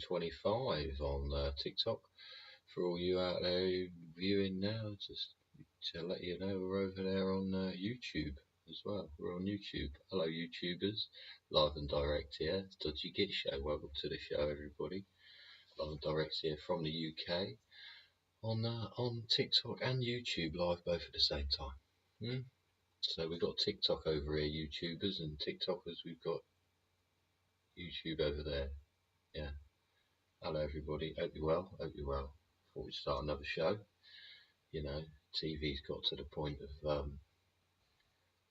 25 on TikTok. For all you out there viewing now, just to let you know, we're over there on YouTube as well. We're on YouTube. Hello, YouTubers. Live and direct here. It's Dodgy Git Show. Welcome to the show, everybody. Live and direct here from the UK on TikTok and YouTube, live both at the same time. So we've got TikTok over here, YouTubers, and TikTokers. We've got YouTube over there. Yeah. Hello, everybody. Hope you're well. Hope you're well. Before we start another show, you know, TV's got to the point of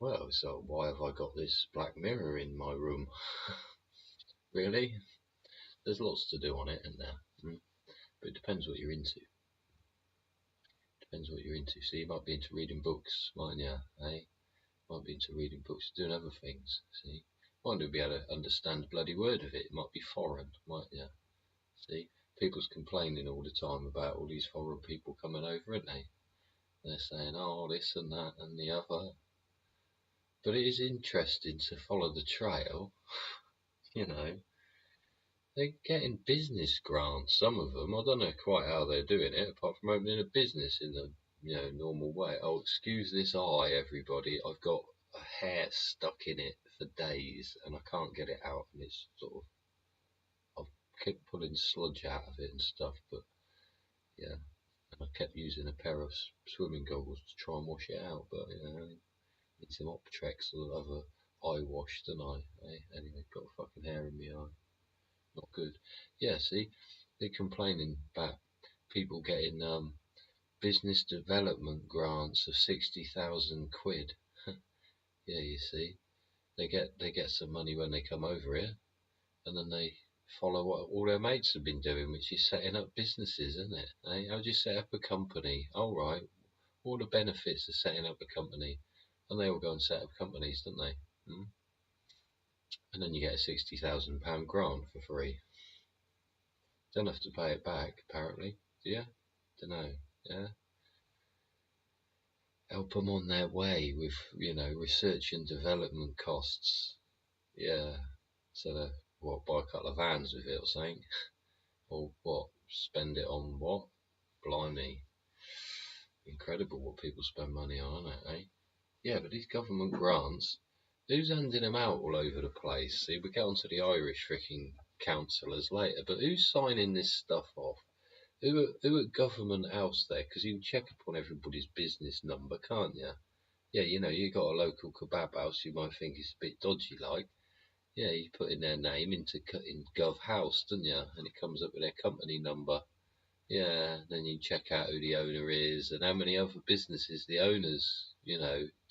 well, so why have I got this black mirror in my room? Really? There's lots to do on it, isn't there? But it depends what you're into. Depends what you're into. So you might be into reading books, mightn't you? Eh? Might be into reading books, doing other things. See, might not be able to understand a bloody word of it. It might be foreign, mightn't you? See, people's complaining all the time about all these foreign people coming over, aren't they? They're saying, oh, this and that and the other. But it is interesting to follow the trail. You know, they're getting business grants, some of them. I don't know quite how they're doing it, apart from opening a business in the normal way. Oh, excuse this eye, everybody. I've got a hair stuck in it for days and I can't get it out, and it's sort of, I've kept pulling sludge out of it and stuff, but yeah, and I kept using a pair of swimming goggles to try and wash it out, but need some Optrex or other eye wash, don't I? Anyway, got a fucking hair in my eye. Not good. Yeah, see, they're complaining about people getting business development grants of 60,000 quid. Yeah, you see, they get some money when they come over here, and then they follow what all their mates have been doing, which is setting up businesses, isn't it? How do you set up a company? All right, all the benefits of setting up a company, and they all go and set up companies, don't they? And then you get a £60,000 grant for free. Don't have to pay it back, apparently. Do you? Don't know. Yeah. Help them on their way with, research and development costs. Yeah. So they buy a couple of vans with it or something? Or what? Spend it on what? Blimey. Incredible what people spend money on, isn't it, eh? Yeah, but these government grants, who's handing them out all over the place? See, we get onto the Irish freaking councillors later, but who's signing this stuff off? Who at Government House there? Because you can check up on everybody's business number, can't you? Yeah, you got a local kebab house, you might think it's a bit dodgy like. Yeah, you put in their name in Gov House, don't you? And it comes up with their company number. Yeah, then you check out who the owner is and how many other businesses the owner's,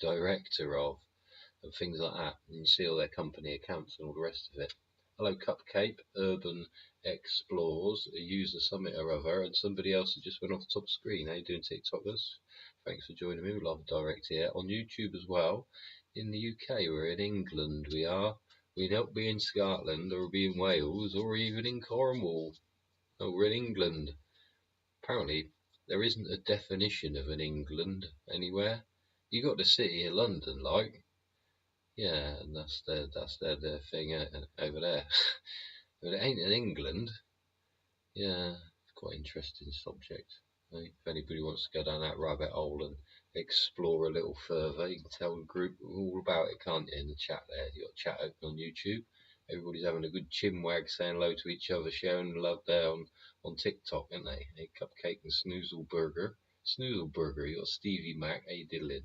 director of, and things like that. And you see all their company accounts and all the rest of it. Hello, Cupcake, Urban Explores, a user summit or other, and somebody else that just went off the top screen. How you doing, TikTokers? Thanks for joining me. We love direct here on YouTube as well. In the UK, we're in England. We are. We'd not be in Scotland or be in Wales or even in Cornwall. No, we're in England. Apparently, there isn't a definition of an England anywhere. You got the city of London, like. Yeah, and that's their thing over there. But it ain't in England. Yeah, it's quite an interesting subject. If anybody wants to go down that rabbit hole and explore a little further, you can tell the group all about it, can't you, in the chat there. You got chat open on YouTube. Everybody's having a good chinwag, saying hello to each other, sharing love there on TikTok, aren't they? Hey, Cupcake and Snoozleburger. Snoozleburger, you got Stevie Mac. How you diddling?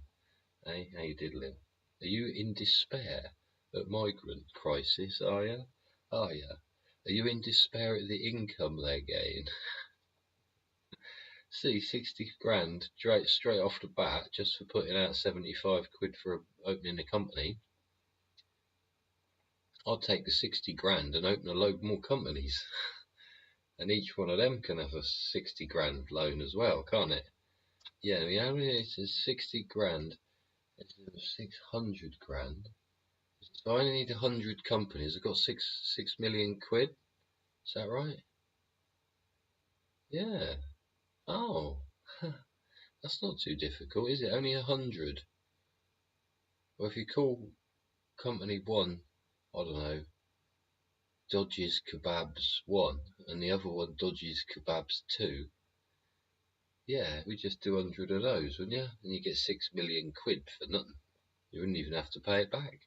Hey, how you diddling? Are you in despair at migrant crisis, are you? Are you? Are you in despair at the income they're getting? See, 60 grand straight off the bat just for putting out 75 quid for opening a company. I'd take the 60 grand and open a load more companies. And each one of them can have a 60 grand loan as well, can't it? Yeah, it's a 60 grand. It's 600 grand. So I only need 100 companies. I've got 6 million quid. Is that right? Yeah. Oh, that's not too difficult, is it? Only 100. Well, if you call company one, I don't know, Dodgy's Kebabs 1 and the other one Dodgy's Kebabs 2, yeah, we just do 100 of those, wouldn't you? And you get 6 million quid for nothing. You wouldn't even have to pay it back.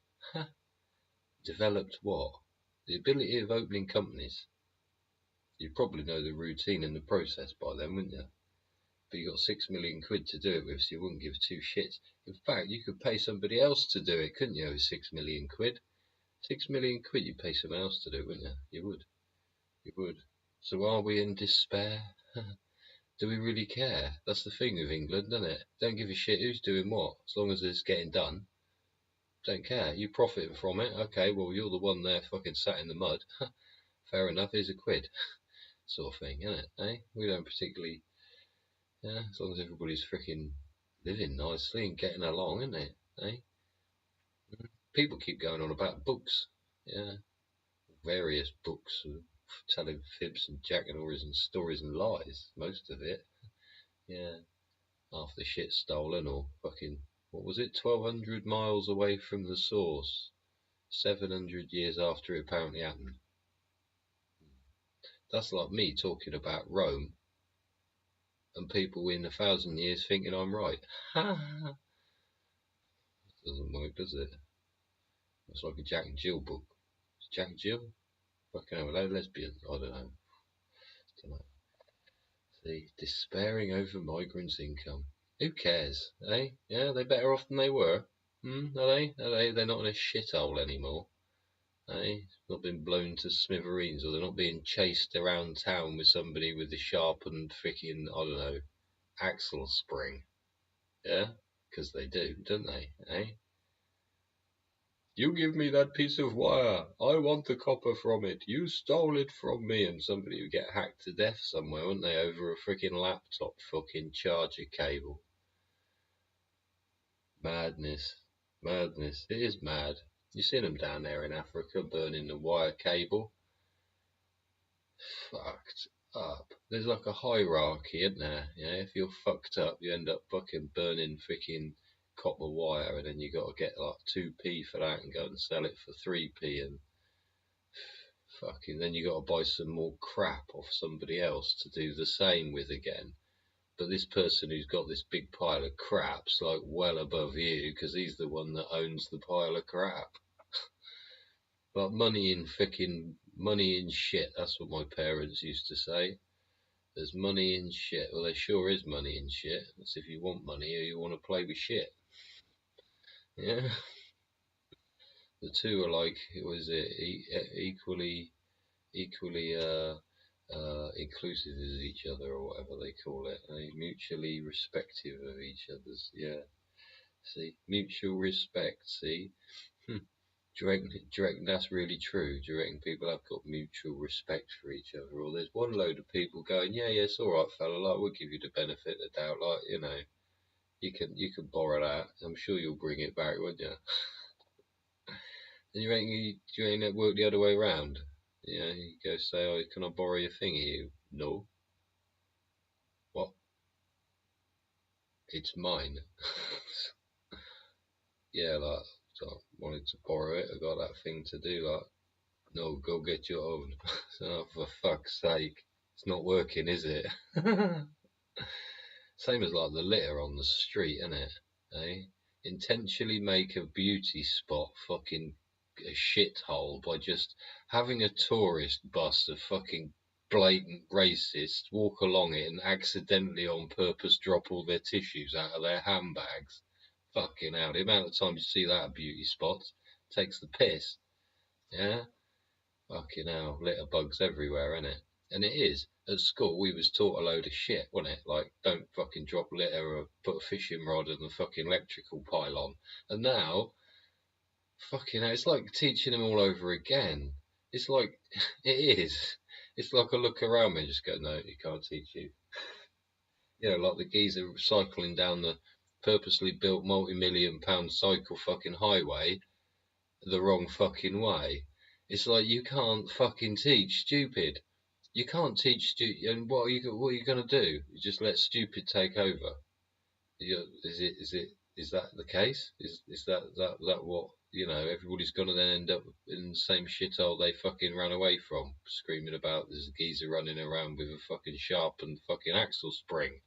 Developed what? The ability of opening companies. You'd probably know the routine and the process by then, wouldn't you? But you got 6 million quid to do it with, so you wouldn't give two shits. In fact, you could pay somebody else to do it, couldn't you, with 6 million quid? 6 million quid, you'd pay someone else to do it, wouldn't you? You would. You would. So are we in despair? Do we really care? That's the thing with England, isn't it? Don't give a shit who's doing what, as long as it's getting done. Don't care. You profiting from it. Okay, well, you're the one there fucking sat in the mud. Fair enough, here's a quid. Sort of thing, isn't it? Eh? We don't particularly... Yeah, as long as everybody's freaking living nicely and getting along, isn't it? Eh? People keep going on about books. Yeah. Various books telling fibs and jackanores and stories and lies. Most of it. Yeah. Half the shit stolen or fucking... What was it? 1,200 miles away from the source. 700 years after it apparently happened. That's like me talking about Rome and people in 1,000 years thinking I'm right. Doesn't work, does it? It's like a Jack and Jill book. Is Jack and Jill? Fucking hell, are they lesbians? I don't know. See, despairing over migrants' income. Who cares, eh? Yeah, they're better off than they were. Are they? They're not in a shithole anymore. Eh? Not been blown to smithereens, or they're not being chased around town with somebody with a sharpened freaking, I don't know, axle spring. Yeah? Because they do, don't they? Eh? You give me that piece of wire. I want the copper from it. You stole it from me. And somebody would get hacked to death somewhere, wouldn't they? Over a freaking laptop fucking charger cable. Madness. Madness. It is mad. You seen them down there in Africa burning the wire cable? Fucked up. There's like a hierarchy, isn't there? Yeah, if you're fucked up, you end up fucking burning freaking copper wire, and then you got to get like 2p for that and go and sell it for 3p, and fucking then you got to buy some more crap off somebody else to do the same with again. But this person who's got this big pile of crap's like well above you because he's the one that owns the pile of crap. But money in shit, that's what my parents used to say. There's money in shit. Well, there sure is money in shit. That's if you want money or you want to play with shit. Yeah. The two are like, was it equally inclusive as each other, or whatever they call it. Mutually respective of each other's. Yeah. See, mutual respect. See. Do you reckon that's really true? Do you reckon people have got mutual respect for each other? Or there's one load of people going, yeah, it's all right, fella. Like, we'll give you the benefit of the doubt. Like, you know, you can borrow that. I'm sure you'll bring it back, won't you? And you reckon that work the other way around? You know, you go say, oh, can I borrow your thingy? No. What? It's mine. Yeah, like, so I wanted to borrow it. I got that thing to do, like, no, go get your own. Oh, for fuck's sake. It's not working, is it? Same as like the litter on the street, innit? Eh? Intentionally make a beauty spot fucking a shithole by just having a tourist bus of fucking blatant racists walk along it and accidentally on purpose drop all their tissues out of their handbags. Fucking hell, the amount of times you see that at beauty spots takes the piss. Yeah? Fucking hell, litter bugs everywhere, innit? And it is. At school, we was taught a load of shit, wasn't it? Like, don't fucking drop litter or put a fishing rod in the fucking electrical pylon. And now, fucking hell, it's like teaching them all over again. It's like, it is. It's like I look around me and just go, no, you can't teach you. You know, like the geezer cycling down the purposely built multi-million-pound cycle fucking highway the wrong fucking way. It's like you can't fucking teach stupid. You can't teach stupid. And what are you gonna do? You just let stupid take over? Is that the case? Is that what everybody's gonna then end up in the same shithole they fucking ran away from, screaming about there's a geezer running around with a fucking sharpened fucking axle spring.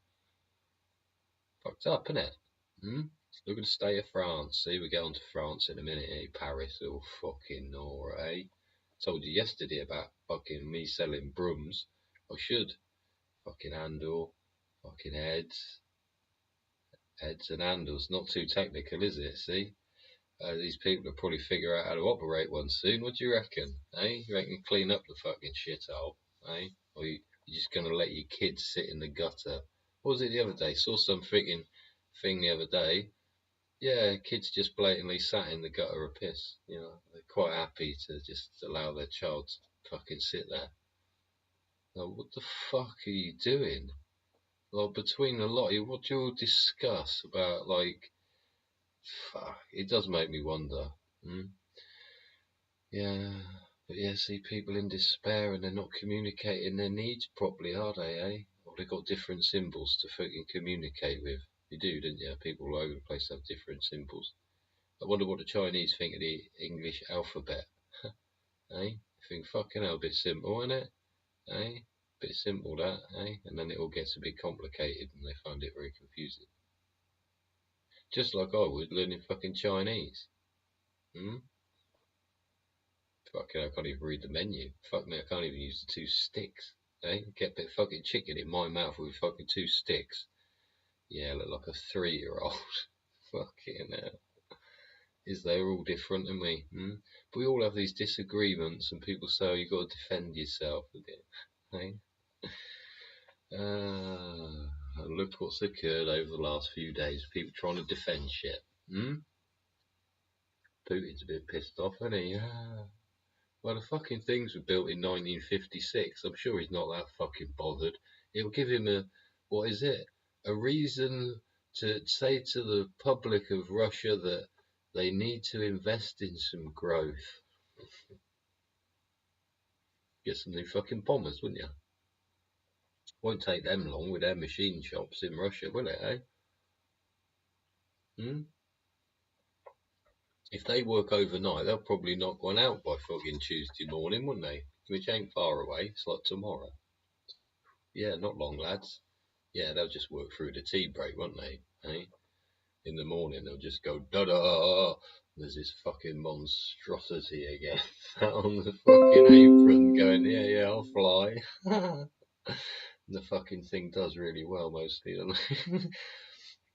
Fucked up, innit? Hmm? Look at the state of France. See, we get on to France in a minute, eh? Paris, all fucking Nora, eh? Told you yesterday about fucking me selling brooms. I should. Fucking handle, fucking heads and handles. Not too technical, is it? See? These people will probably figure out how to operate one soon. What do you reckon? Eh? You reckon clean up the fucking shithole? Eh? Or you're just gonna let your kids sit in the gutter? What was it the other day? Saw some freaking thing the other day. Yeah, kids just blatantly sat in the gutter of piss. They're quite happy to just allow their child to fucking sit there. Like, what the fuck are you doing? Like, between a lot of you, what do you all discuss about, like, fuck, it does make me wonder. Yeah, but yeah, see people in despair and they're not communicating their needs properly, are they, eh? Or they've got different symbols to fucking communicate with. You do, don't you? People all over the place have different symbols. I wonder what the Chinese think of the English alphabet. Eh? I think fucking hell, a bit simple, isn't it? Eh? Bit simple that, eh? And then it all gets a bit complicated and they find it very confusing. Just like I would learning fucking Chinese. Fucking, I can't even read the menu. Fuck me, I can't even use the two sticks. Eh? Get a bit of fucking chicken in my mouth with fucking two sticks. Yeah, I look like a 3-year-old. Fucking hell. They're all different than me. But we all have these disagreements and people say, oh, you've got to defend yourself again. Eh? Look what's occurred over the last few days. People trying to defend shit. Putin's a bit pissed off, isn't he? Well, the fucking things were built in 1956. I'm sure he's not that fucking bothered. It'll give him a reason to say to the public of Russia that they need to invest in some growth. Get some new fucking bombers, wouldn't you? Won't take them long with their machine shops in Russia, will it, eh? If they work overnight, they'll probably knock one out by fucking Tuesday morning, wouldn't they? Which ain't far away. It's like tomorrow. Yeah, not long, lads. Yeah, they'll just work through the tea break, won't they? Eh? In the morning, they'll just go da-da. There's this fucking monstrosity again on the fucking apron going, yeah, I'll fly. The fucking thing does really well mostly, doesn't it?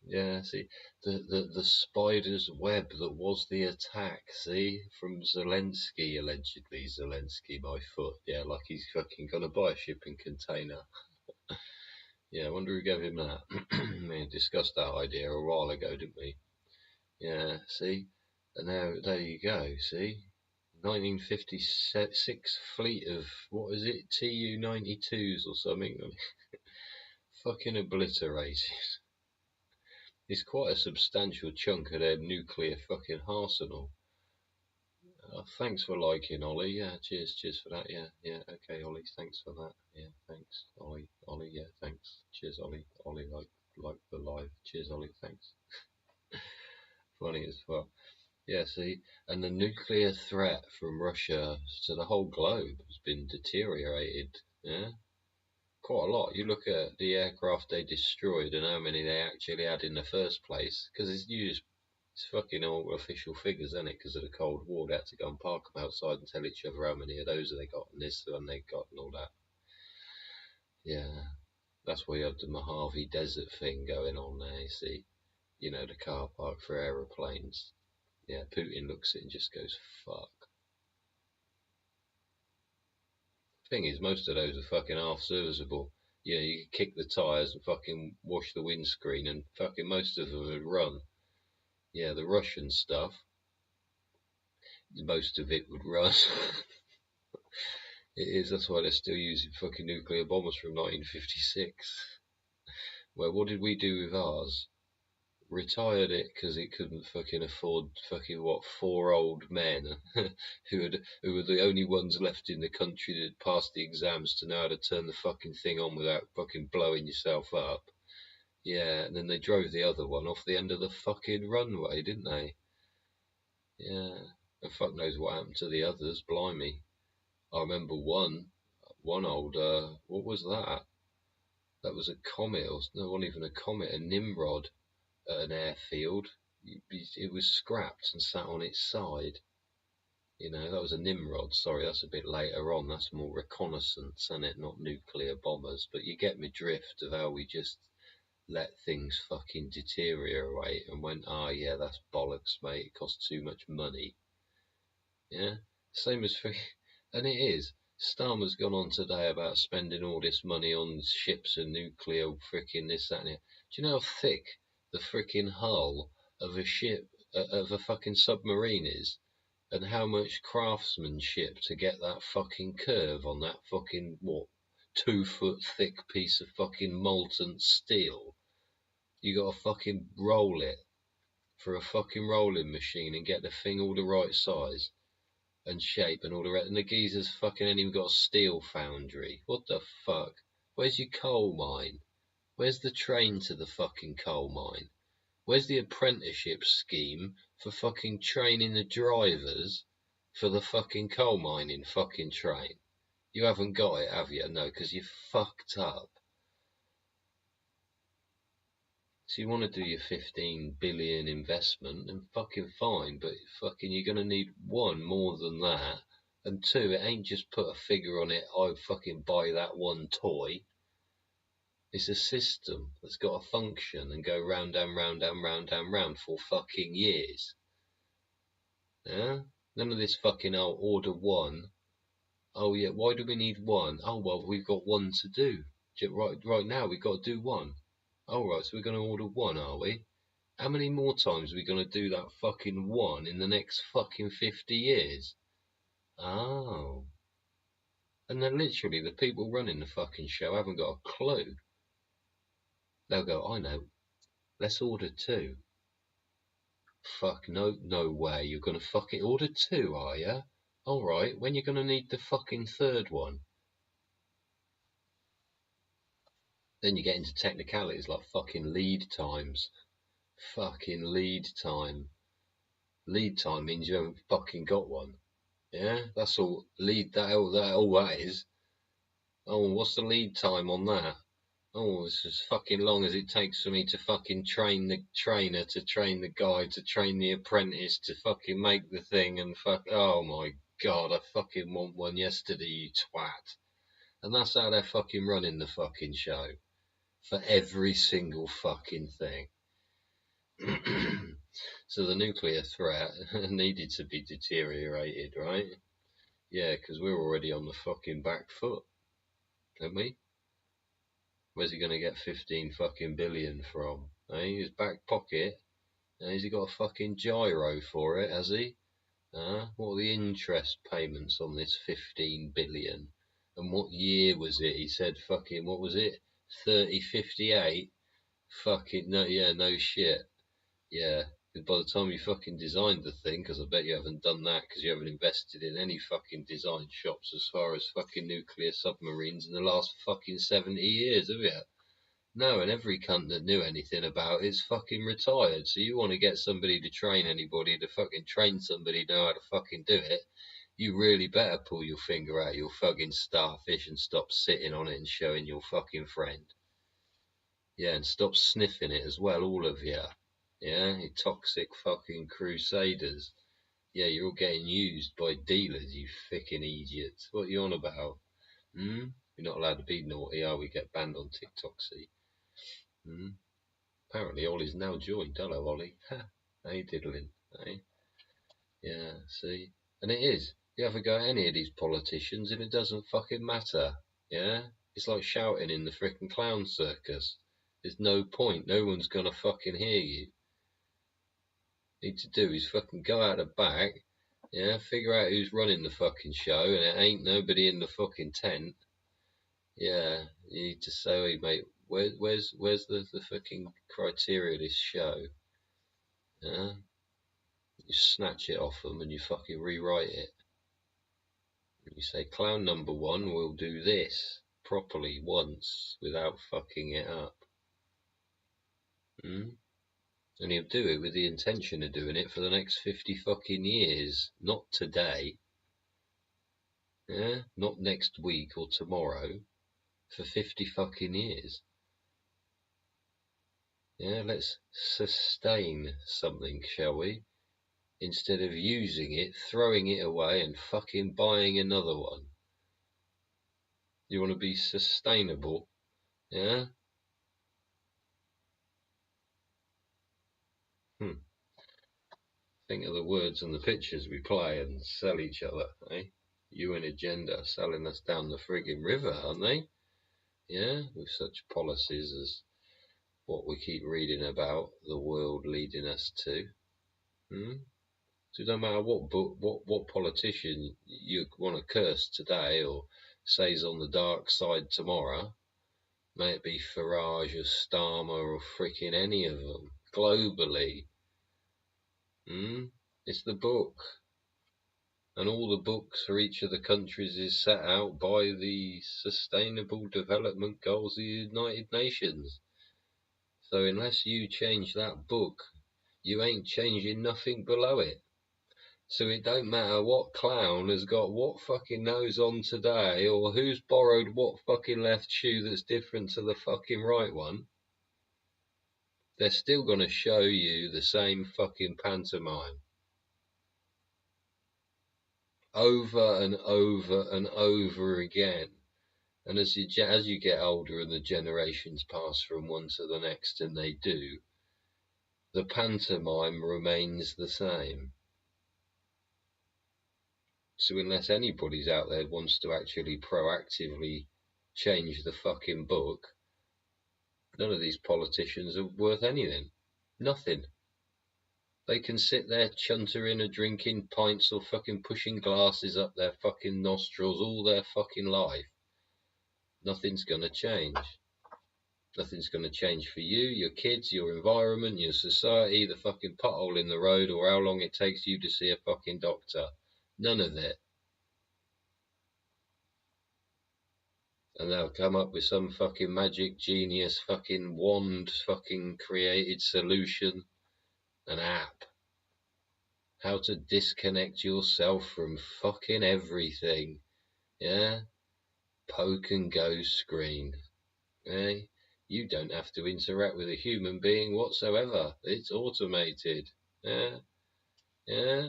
Yeah, see, the spider's web that was the attack, see, from Zelensky, allegedly. Zelensky, my foot. Yeah, like he's fucking gonna buy a shipping container. Yeah, I wonder who gave him that. We discussed that idea a while ago, didn't we? Yeah, see? And now, there you go, see? 1956 fleet of, what is it, Tu-92s or something? Fucking obliterated. It's quite a substantial chunk of their nuclear fucking arsenal. Thanks for liking, Ollie. Yeah, cheers for that. Yeah, okay, Ollie, thanks for that. Yeah, thanks, Ollie, yeah, thanks. Cheers, Ollie, like the live. Cheers, Ollie, thanks. Funny as well. Yeah, see, and the nuclear threat from Russia to the whole globe has been deteriorated. Yeah, quite a lot. You look at the aircraft they destroyed and how many they actually had in the first place, because it's fucking all official figures, isn't it? Because of the Cold War, they had to go and park them outside and tell each other how many of those they got and this one they got and all that. Yeah, that's why you have the Mojave Desert thing going on there, you see. You know, the car park for aeroplanes. Yeah, Putin looks at it and just goes, fuck. Thing is, most of those are fucking half serviceable. You know, you could kick the tyres and fucking wash the windscreen and fucking most of them would run. Yeah, the Russian stuff, most of it would run. It is, that's why they're still using fucking nuclear bombers from 1956. Well, what did we do with ours? Retired it because it couldn't fucking afford fucking 4 old men who were the only ones left in the country that passed the exams to know how to turn the fucking thing on without fucking blowing yourself up. Yeah, and then they drove the other one off the end of the fucking runway, didn't they? Yeah. And fuck knows what happened to the others, blimey. I remember one old, what was that? That was a comet, or no, wasn't even a comet, a Nimrod at an airfield. It was scrapped and sat on its side. You know, that was a Nimrod. Sorry, that's a bit later on. That's more reconnaissance, and it, not nuclear bombers. But you get my drift of how we just let things fucking deteriorate and went, ah, yeah, that's bollocks, mate. It costs too much money. Yeah, same as for, and it is. Starmer's gone on today about spending all this money on ships and nuclear fricking this, that, and it. Do you know how thick the fricking hull of a ship, of a fucking submarine is? And how much craftsmanship to get that fucking curve on that fucking, what, 2 foot thick piece of fucking molten steel? You gotta fucking roll it for a fucking rolling machine and get the thing all the right size and shape and all the rest. And the geezer's fucking ain't even got a steel foundry. What the fuck? Where's your coal mine? Where's the train to the fucking coal mine? Where's the apprenticeship scheme for fucking training the drivers for the fucking coal mining fucking train? You haven't got it, have you? No, because you fucked up. So you want to do your 15 billion investment, and fucking fine, but fucking you're going to need one more than that, and two, it ain't just put a figure on it, I fucking buy that one toy. It's a system that's got a function and go round and round and round and round for fucking years. Yeah? None of this fucking, oh, order one. Oh yeah, why do we need one? Oh well, we've got one to do. Right now we've got to do one. Alright, so we're going to order one, are we? How many more times are we going to do that fucking one in the next fucking 50 years? Oh. And then literally the people running the fucking show haven't got a clue. They'll go, I know, let's order two. Fuck, no way, you're going to fucking order two, are you? Alright, when you're going to need the fucking third one? Then you get into technicalities like fucking lead times. Fucking lead time. Lead time means you haven't fucking got one. Yeah, that's all. All that is. Oh, what's the lead time on that? Oh, it's as fucking long as it takes for me to fucking train the trainer, to train the guy, to train the apprentice, to fucking make the thing, and fuck. Oh my god, I fucking want one yesterday, you twat. And that's how they're fucking running the fucking show. For every single fucking thing. So the nuclear threat needed to be deteriorated, right? Yeah, because we're already on the fucking back foot, aren't we? Where's he going to get 15 fucking billion from? His back pocket? Has he got a fucking gyro for it, has he? What are the interest payments on this 15 billion? And what year was it? He said fucking, what was it? 3058? Fucking, no, yeah, no shit. Yeah, by the time you fucking designed the thing, because I bet you haven't done that because you haven't invested in any fucking design shops as far as fucking nuclear submarines in the last fucking 70 years, have you? No, and every cunt that knew anything about it's fucking retired. So you want to get somebody to train anybody to fucking train somebody to know how to fucking do it, you really better pull your finger out your fucking starfish and stop sitting on it and showing your fucking friend. Yeah, and stop sniffing it as well, all of you. Yeah, you toxic fucking crusaders. Yeah, you're all getting used by dealers, you fucking idiots. What are you on about? You're not allowed to be naughty, are we? Get banned on TikTok, see? Apparently Ollie's now joined. Hello, Ollie. Ha, how you diddling? Eh? Yeah, see? And it is. You have a go at any of these politicians and it doesn't fucking matter. Yeah? It's like shouting in the frickin' clown circus. There's no point. No one's gonna fucking hear you. Need to do is fucking go out the back, yeah, figure out who's running the fucking show, and it ain't nobody in the fucking tent. Yeah, you need to say, hey, mate, where's the fucking criteria of this show? Yeah, you snatch it off them and you fucking rewrite it. You say, clown number one will do this properly once without fucking it up. And he'll do it with the intention of doing it for the next 50 fucking years, not today. Yeah, not next week or tomorrow, for 50 fucking years. Yeah, let's sustain something, shall we? Instead of using it, throwing it away and fucking buying another one. You want to be sustainable, yeah? Think of the words and the pictures we play and sell each other, eh? UN agenda selling us down the frigging river, aren't they? Yeah, with such policies as what we keep reading about the world leading us to. So no matter what book, what politician you want to curse today or say's on the dark side tomorrow, may it be Farage or Starmer or fricking any of them, globally, it's the book. And all the books for each of the countries is set out by the Sustainable Development Goals of the United Nations. So unless you change that book, you ain't changing nothing below it. So it don't matter what clown has got what fucking nose on today, or who's borrowed what fucking left shoe that's different to the fucking right one. They're still going to show you the same fucking pantomime. Over and over and over again. And as you get older and the generations pass from one to the next, and they do, the pantomime remains the same. So unless anybody's out there wants to actually proactively change the fucking book, none of these politicians are worth anything. Nothing. They can sit there chuntering or drinking pints or fucking pushing glasses up their fucking nostrils all their fucking life. Nothing's gonna change. Nothing's gonna change for you, your kids, your environment, your society, the fucking pothole in the road, or how long it takes you to see a fucking doctor. None of it. And they'll come up with some fucking magic genius fucking wand fucking created solution, an app. How to disconnect yourself from fucking everything. Yeah? Poke and go screen. Eh? You don't have to interact with a human being whatsoever. It's automated. Yeah? Yeah?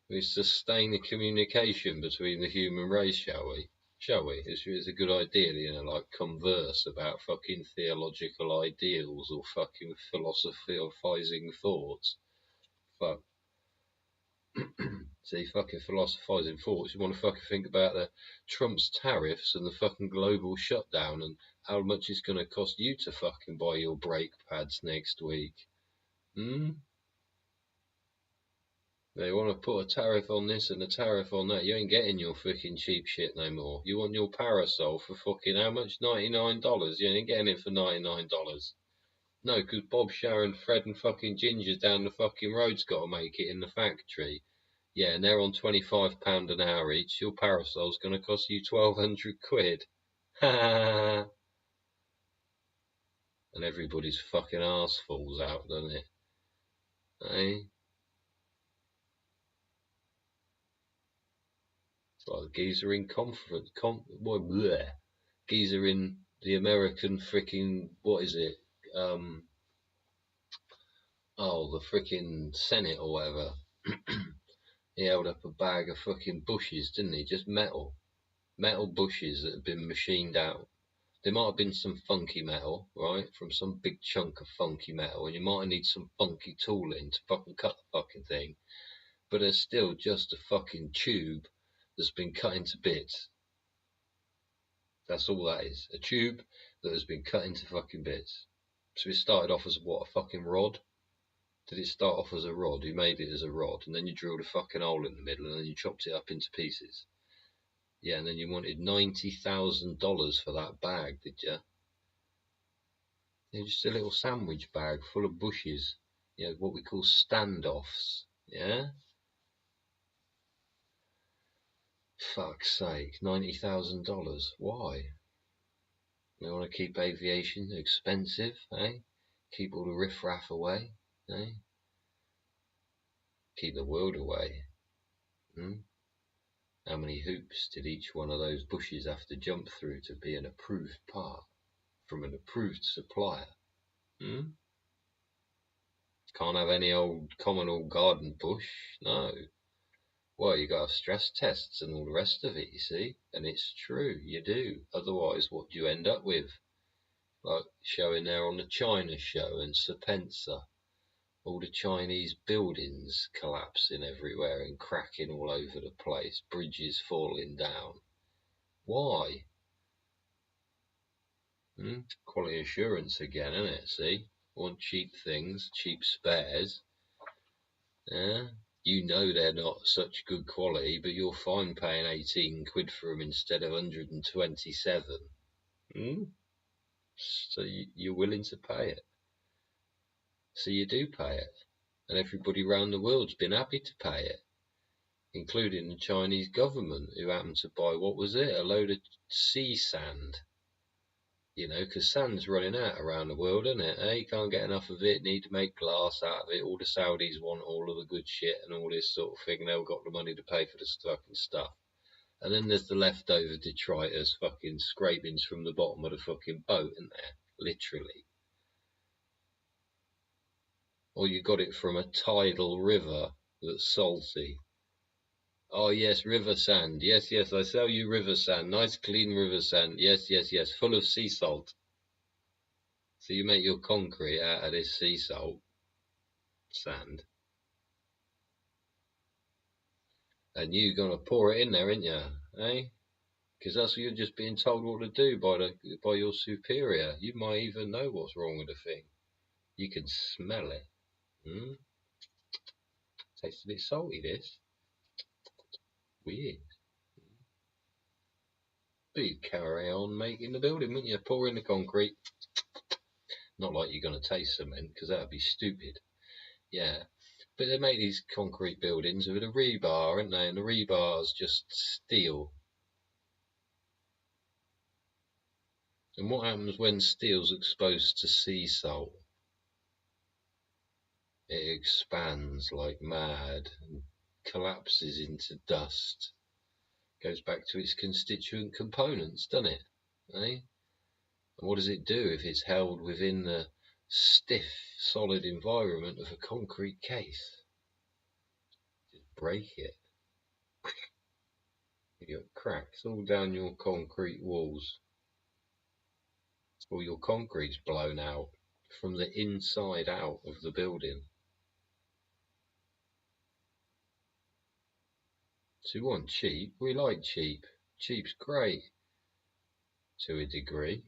We sustain the communication between the human race, shall we? Shall we? It's a good idea, like converse about fucking theological ideals or fucking philosophizing thoughts. Fuck. See, fucking philosophizing thoughts. You want to fucking think about the Trump's tariffs and the fucking global shutdown and how much it's going to cost you to fucking buy your brake pads next week. They want to put a tariff on this and a tariff on that. You ain't getting your fucking cheap shit no more. You want your parasol for fucking how much? $99. You ain't getting it for $99. No, because Bob, Sharon, Fred and fucking Ginger down the fucking road's got to make it in the factory. Yeah, and they're on £25 an hour each. Your parasol's going to cost you 1,200 quid. Ha! And everybody's fucking arse falls out, doesn't it? Eh? It's like the geezer in geezer in the American freaking, what is it? The freaking Senate or whatever. He held up a bag of fucking bushes, didn't he? Just metal bushes that had been machined out. There might have been some funky metal, right, from some big chunk of funky metal, and you might need some funky tooling to fucking cut the fucking thing. But there's still just a fucking tube that's been cut into bits. That's all that is. A tube that has been cut into fucking bits. So it started off as what, a fucking rod? Did it start off as a rod? You made it as a rod, and then you drilled a fucking hole in the middle, and then you chopped it up into pieces. Yeah, and then you wanted $90,000 for that bag, did you? Yeah, just a little sandwich bag full of bushes. Yeah, what we call standoffs. Yeah? Fuck's sake, $90,000. Why? They want to keep aviation expensive, eh? Keep all the riffraff away. eh? Keep the world away. How many hoops did each one of those bushes have to jump through to be an approved part from an approved supplier? Can't have any old common old garden bush, no. Well, you got to have stress tests and all the rest of it, you see, and it's true, you do. Otherwise, what do you end up with? Like showing there on the China show and Sapensa, all the Chinese buildings collapsing everywhere and cracking all over the place, bridges falling down. Why? Quality assurance again, isn't it? See? Want cheap things, cheap spares. Yeah? You know they're not such good quality, but you're fine paying 18 quid for them instead of 127. So you're willing to pay it. So you do pay it. And everybody around the world's been happy to pay it, including the Chinese government, who happened to buy, what was it, a load of sea sand. You know, because sand's running out around the world, isn't it? You can't get enough of it, need to make glass out of it. All the Saudis want all of the good shit and all this sort of thing, and they've got the money to pay for the fucking stuff. And then there's the leftover detritus, fucking scrapings from the bottom of the fucking boat, isn't there? Literally. Or you got it from a tidal river that's salty. Oh yes, river sand. Yes, I sell you river sand. Nice clean river sand. Yes, full of sea salt. So you make your concrete out of this sea salt sand. And you're gonna pour it in there, ain't you? Eh? Because that's what you're just being told what to do by your superior. You might even know what's wrong with the thing. You can smell it. Tastes a bit salty, this. Weird. But you'd carry on making the building, wouldn't you? Pour in the concrete. Not like you're going to taste cement, because that would be stupid. Yeah. But they make these concrete buildings with a rebar, aren't they? And the rebar's just steel. And what happens when steel's exposed to sea salt? It expands like mad and collapses into dust. Goes back to its constituent components, doesn't it? Eh? And what does it do if it's held within the stiff, solid environment of a concrete case? Just break it. You got cracks all down your concrete walls. Or your concrete's blown out from the inside out of the building. So we want cheap. We like cheap. Cheap's great. To a degree.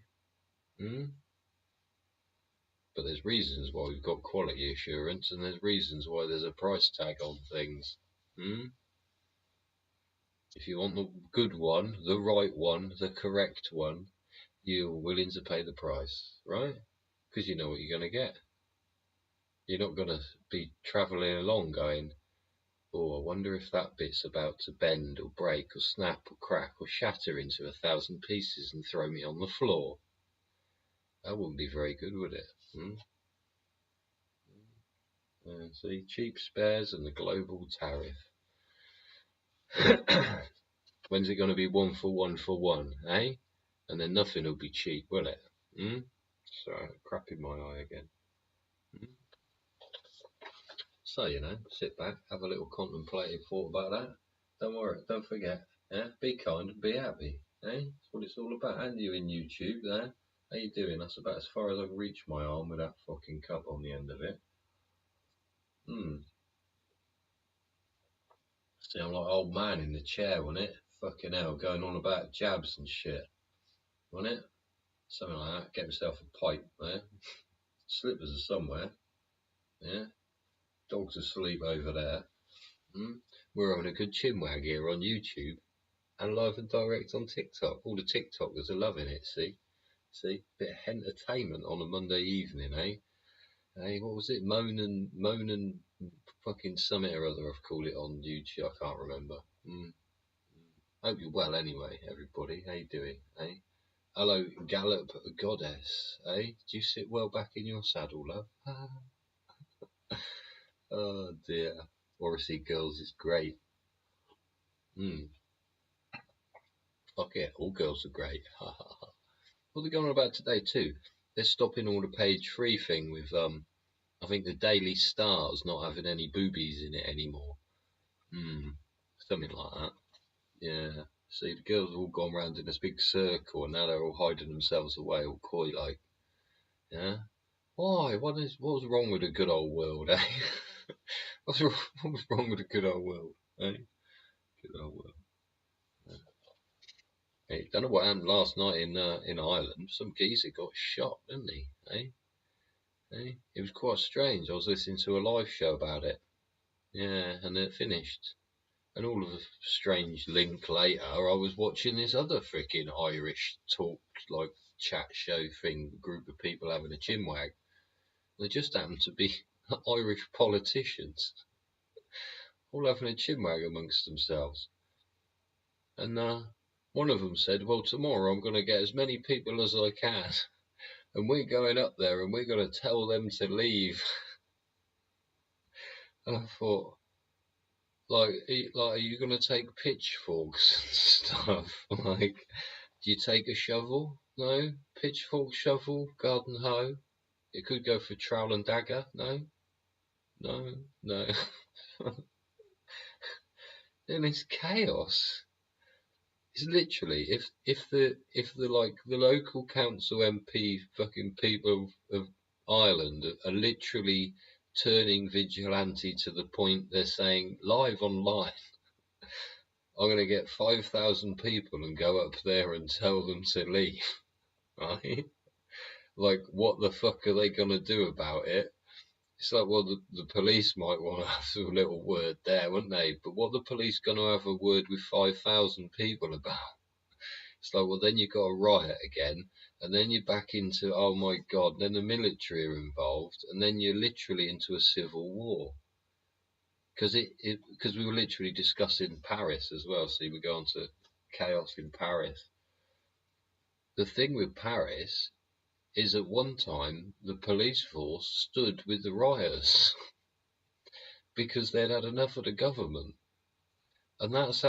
But there's reasons why we've got quality assurance, and there's reasons why there's a price tag on things. If you want the good one, the right one, the correct one, you're willing to pay the price, right? Because you know what you're going to get. You're not going to be travelling along going, oh, I wonder if that bit's about to bend or break or snap or crack or shatter into 1,000 pieces and throw me on the floor. That wouldn't be very good, would it? See, cheap spares and the global tariff. When's it going to be 1 for 1 for 1, eh? And then nothing will be cheap, will it? Sorry, crap in my eye again. So, you know, sit back, have a little contemplative thought about that. Don't worry, don't forget. Yeah? Be kind and be happy. Eh? That's what it's all about. And you in YouTube there. How you doing? That's about as far as I can reach my arm with that fucking cup on the end of it. See, I'm like old man in the chair, wasn't it? Fucking hell, going on about jabs and shit. Wasn't it? Something like that. Get myself a pipe there. Slippers are somewhere. Yeah. Dog's asleep over there. We're having a good chinwag here on YouTube and live and direct on TikTok. All the TikTokers are loving it, see? Bit of entertainment on a Monday evening, eh? Hey, what was it? Moan and fucking something or other I've called it on YouTube. I can't remember. Hope you're well anyway, everybody. How you doing, eh? Hello, Gallop Goddess, eh? Do you sit well back in your saddle, love? Oh dear. Morrissey Girls is great. Fuck it, all girls are great. What are they going on about today too? They're stopping all the page 3 thing with I think the Daily Star's not having any boobies in it anymore. Something like that. Yeah. See, the girls have all gone round in this big circle, and now they're all hiding themselves away, all coy like. Yeah. Why? What was wrong with the good old world, eh? what was wrong with the good old world, eh? Good old world. Hey, don't know what happened last night in Ireland. Some geezer got shot, didn't he? Eh? Eh? It was quite strange. I was listening to a live show about it. Yeah, and it finished. And all of a strange link later, I was watching this other freaking Irish talk, like chat show thing, group of people having a chinwag. They just happened to be Irish politicians, all having a chinwag amongst themselves. And one of them said, well, tomorrow I'm going to get as many people as I can, and we're going up there and we're going to tell them to leave. And I thought, are you going to take pitchforks and stuff? Like, do you take a shovel? No? Pitchfork, shovel, garden hoe? It could go for trowel and dagger? No? No? No? Then it's chaos. It's literally, if the local council MP fucking people of Ireland are literally turning vigilante to the point they're saying live online, I'm going to get 5,000 people and go up there and tell them to leave, right? Like, what the fuck are they going to do about it? It's like, well, the police might want to have a little word there, wouldn't they? But what are the police going to have a word with 5,000 people about? It's like, well, then you've got a riot again, and then you're back into, oh my God, then the military are involved, and then you're literally into a civil war. Because we were literally discussing Paris as well, so we go on to chaos in Paris. The thing with Paris is at one time the police force stood with the rioters because they'd had enough of the government. And that's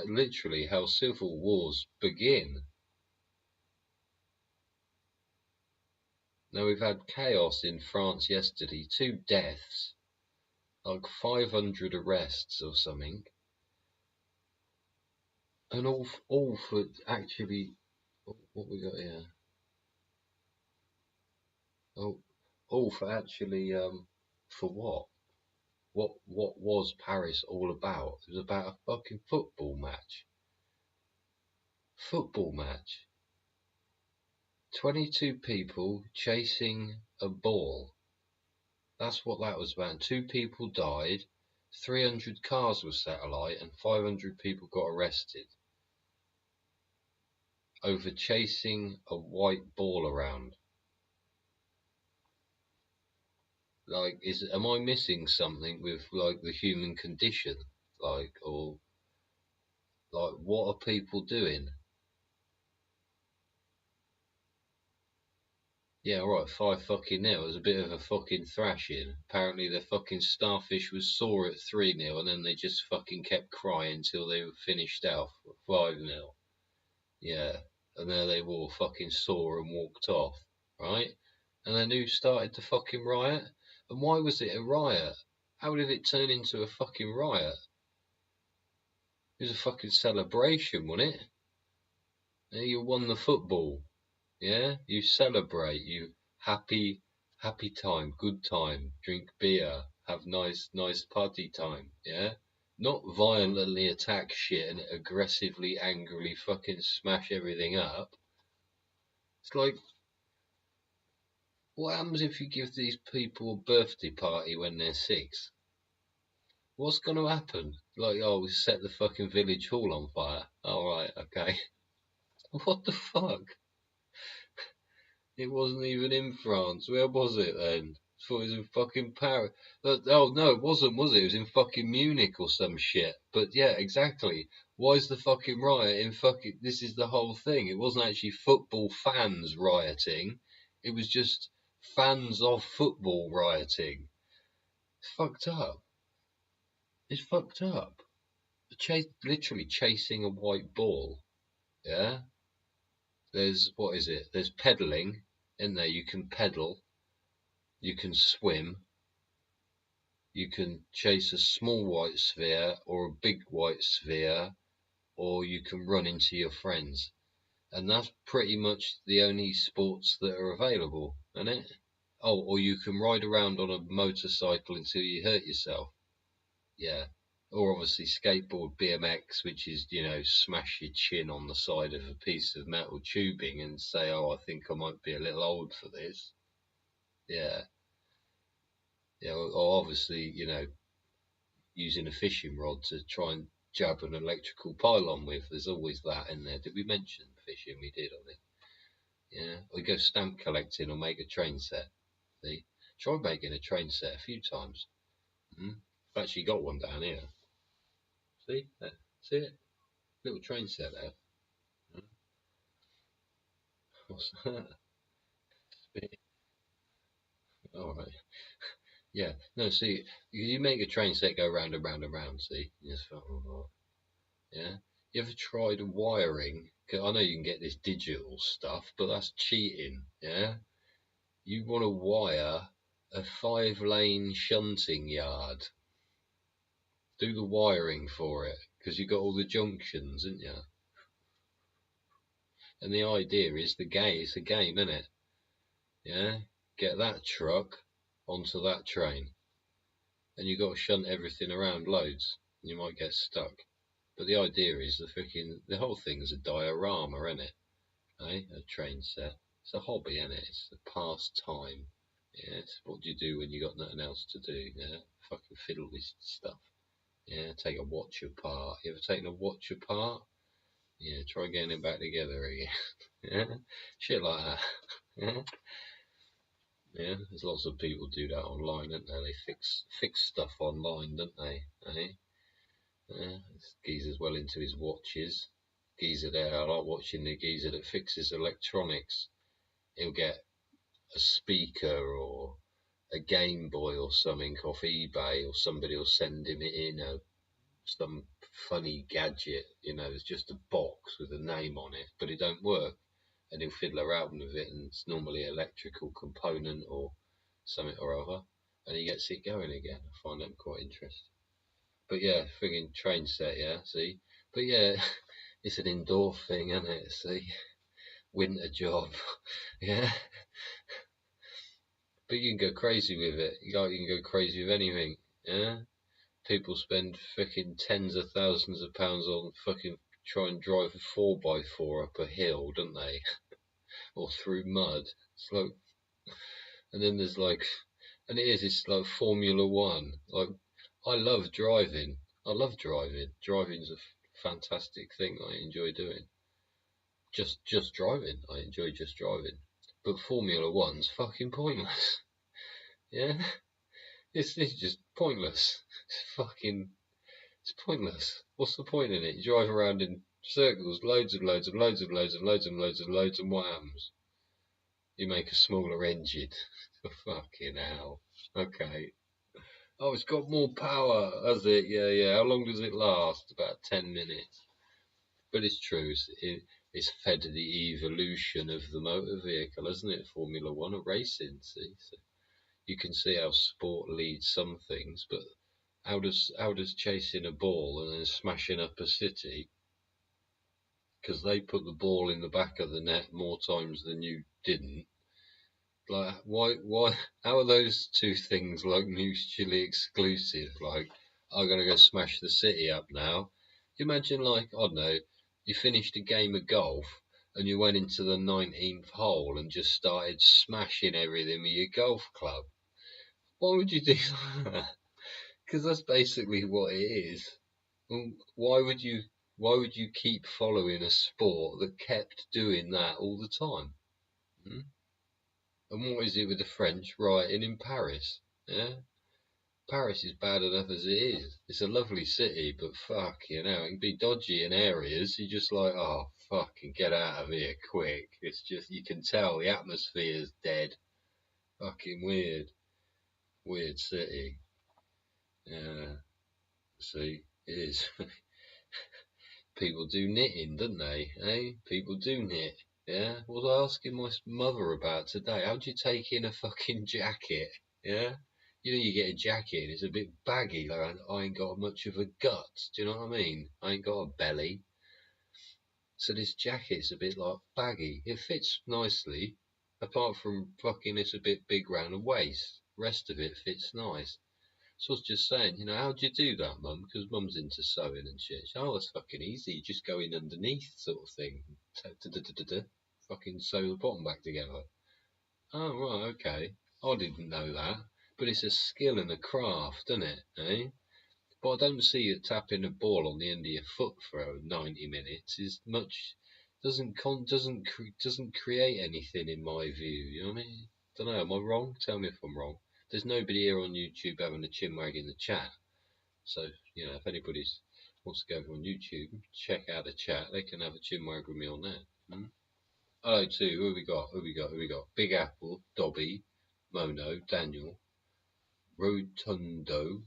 literally how civil wars begin. Now, we've had chaos in France yesterday, 2 deaths, like 500 arrests or something, and all for actually, what we got here? Oh, all for actually, for what? What was Paris all about? It was about a fucking football match. Football match. 22 people chasing a ball. That's what that was about. 2 people died, 300 cars were set alight, and 500 people got arrested over chasing a white ball around. Like, am I missing something with like the human condition? Like, or like, what are people doing? Yeah, alright, 5-0. It was a bit of a fucking thrashing. Apparently the fucking Starfish was sore at 3-0, and then they just fucking kept crying until they were finished out 5-0. Yeah, and there they were fucking sore and walked off, right? And then who started the fucking riot? And why was it a riot? How did it turn into a fucking riot? It was a fucking celebration, wasn't it? You won the football. Yeah, you celebrate, you happy time, good time, drink beer, have nice party time, yeah? Not violently attack shit and aggressively, angrily fucking smash everything up. It's like, what happens if you give these people a birthday party when they're 6? What's going to happen? Like, oh, we set the fucking village hall on fire. Alright, okay. What the fuck? It wasn't even in France. Where was it then? I thought it was in fucking Paris. Oh no, it wasn't, was it? It was in fucking Munich or some shit. But yeah, exactly. Why is the fucking riot in fucking... This is the whole thing. It wasn't actually football fans rioting. It was just fans of football rioting. It's fucked up. It's fucked up. Literally chasing a white ball. Yeah. There's what is it? There's pedaling in there. You can pedal. You can swim. You can chase a small white sphere or a big white sphere, or you can run into your friends. And that's pretty much the only sports that are available, isn't it? Oh, or you can ride around on a motorcycle until you hurt yourself. Yeah. Or obviously skateboard BMX, which is, smash your chin on the side of a piece of metal tubing and say, oh, I think I might be a little old for this. Yeah. Yeah. Or obviously, using a fishing rod to try and jab an electrical pylon with. There's always that in there. Did we mention fishing? We did on it. Yeah. Or go stamp collecting or make a train set. See? Try making a train set a few times. I've actually got one down here. See? See it? Little train set there. What's that? Alright. Yeah. No, see, you make a train set go round and round and round, see? You just thought, oh, yeah. You ever tried wiring? Cause I know you can get this digital stuff, but that's cheating, yeah? You want to wire a 5-lane shunting yard. Do the wiring for it, because you've got all the junctions, haven't you? And the idea is it's a game, isn't it? Yeah? Get that truck onto that train. And you've got to shunt everything around loads. And you might get stuck. But the idea is the whole thing is a diorama, isn't it? Eh? A train set. It's a hobby, isn't it? It's a pastime. Yeah, it's what do you do when you got nothing else to do? Yeah, fucking fiddle with stuff. Yeah, take a watch apart. You ever taken a watch apart? Yeah, try getting it back together again. Yeah, shit like that. Yeah, yeah. There's lots of people do that online, don't they? They fix stuff online, don't they? Eh? Yeah, this geezer's well into his watches. Geezer there, I like watching the geezer that fixes electronics. He'll get a speaker or a Game Boy or something off eBay, or somebody will send him it in some funny gadget. It's just a box with a name on it, but it don't work, and he'll fiddle around with it, and it's normally an electrical component or something or other, and he gets it going again. I find that quite interesting. But yeah, frigging train set, yeah, see. But yeah, it's an indoor thing, isn't it? See, winter job, yeah. But you can go crazy with it. You can go crazy with anything, yeah. People spend fucking tens of thousands of pounds on fucking try and drive a 4x4 up a hill, don't they? Or through mud. It's like, and then there's like, and it's like Formula One. Like, I love driving. I love driving. Driving's a fantastic thing I enjoy doing. Just driving. I enjoy just driving. But Formula One's fucking pointless. Yeah? It's just pointless. It's pointless. What's the point in it? You drive around in circles, loads and loads and loads and loads and loads and loads and loads, and what happens? You make a smaller engine. Fucking hell. Okay. Oh, it's got more power, has it? Yeah. How long does it last? About 10 minutes. But it's true. It's fed the evolution of the motor vehicle, hasn't it? Formula One or racing. See, so you can see how sport leads some things, but how does chasing a ball and then smashing up a city, because they put the ball in the back of the net more times than you didn't? Like, why? How are those two things like mutually exclusive? Like, I'm gonna go smash the city up now. Imagine, like, I don't know, you finished a game of golf and you went into the 19th hole and just started smashing everything with your golf club. Why would you do that? Because that's basically what it is. Why would you keep following a sport that kept doing that all the time? Hmm? And what is it with the French rioting in Paris? Yeah, Paris is bad enough as it is. It's a lovely city, but fuck, it can be dodgy in areas. You're just like, oh, fucking get out of here quick. It's just, you can tell the atmosphere's dead. Fucking weird city. Yeah. See, it is. People do knitting, don't they? Eh? People do knit. Yeah. What was I asking my mother about today? How do you take in a fucking jacket? Yeah. You know, you get a jacket and it's a bit baggy. Like I ain't got much of a gut. Do you know what I mean? I ain't got a belly. So this jacket's a bit like baggy. It fits nicely, apart from fucking it's a bit big round the waist. Rest of it fits nice. So I was just saying, you know, how'd you do that, Mum? Because Mum's into sewing and shit. Oh, it's fucking easy. You just go in underneath, sort of thing. Fucking sew the bottom back together. Oh, right, okay. I didn't know that. But it's a skill and a craft, isn't it? Eh? But I don't see you tapping a ball on the end of your foot for 90 minutes. Is much doesn't create anything in my view. You know what I mean? Don't know. Am I wrong? Tell me if I'm wrong. There's nobody here on YouTube having a chinwag in the chat. So you know, if anybody wants to go on YouTube, check out the chat. They can have a chinwag with me on there. Hmm? Hello too. Who have we got? Who have we got? Who have we got? Big Apple, Dobby, Mono, Daniel, Rotundo.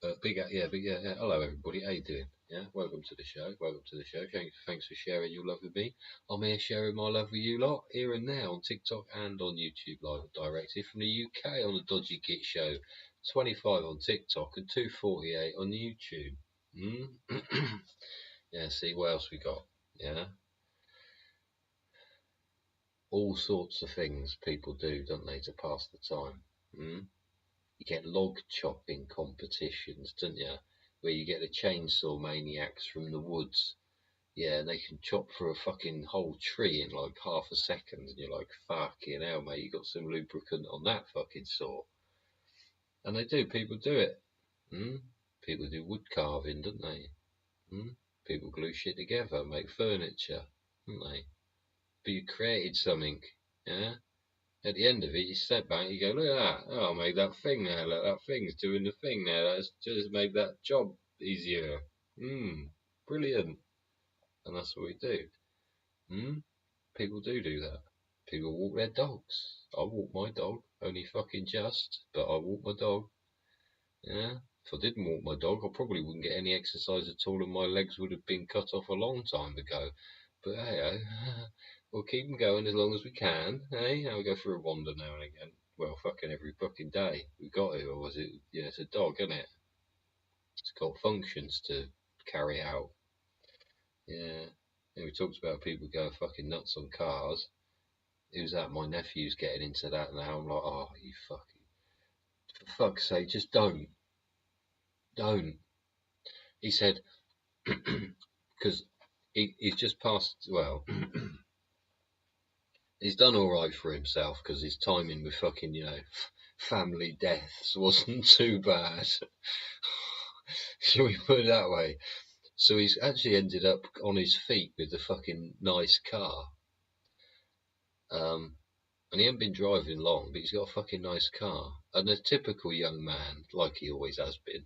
Yeah. Hello, everybody. How you doing? Yeah, welcome to the show. Welcome to the show. Thanks for sharing your love with me. I'm here sharing my love with you lot here and now on TikTok and on YouTube live directly from the UK on the Dodgy Git Show. 25 on TikTok and 248 on YouTube. Yeah. See what else we got? Yeah. All sorts of things people do, don't they, to pass the time? You get log chopping competitions, don't you? Where you get the chainsaw maniacs from the woods. Yeah, and they can chop through a fucking whole tree in like half a second, and you're like, fucking hell, mate, you got some lubricant on that fucking saw. And they do, people do it. People do wood carving, don't they? People glue shit together, make furniture, don't they? But you created something, yeah? At the end of it, you step back, you go, look at that. Oh, I made that thing there. Look, that thing's doing the thing there. That's just made that job easier. Brilliant. And that's what we do. People do that. People walk their dogs. I walk my dog. Only fucking just, but I walk my dog. Yeah. If I didn't walk my dog, I probably wouldn't get any exercise at all and my legs would have been cut off a long time ago. But hey, we'll keep them going as long as we can. Hey, I'll go for a wander now and again. Well, fucking every fucking day. We've got to, or was it? Yeah, it's a dog, isn't it? It's got functions to carry out. Yeah. And we talked about people going fucking nuts on cars. Who's that? My nephew's getting into that now. I'm like, oh, you fucking, for fuck's sake, just don't. Don't. He said, because he's just passed, well, he's done all right for himself because his timing with fucking, you know, family deaths wasn't too bad. Shall we put it that way? So he's actually ended up on his feet with a fucking nice car. And he hasn't been driving long, but he's got a fucking nice car. And a typical young man, like he always has been,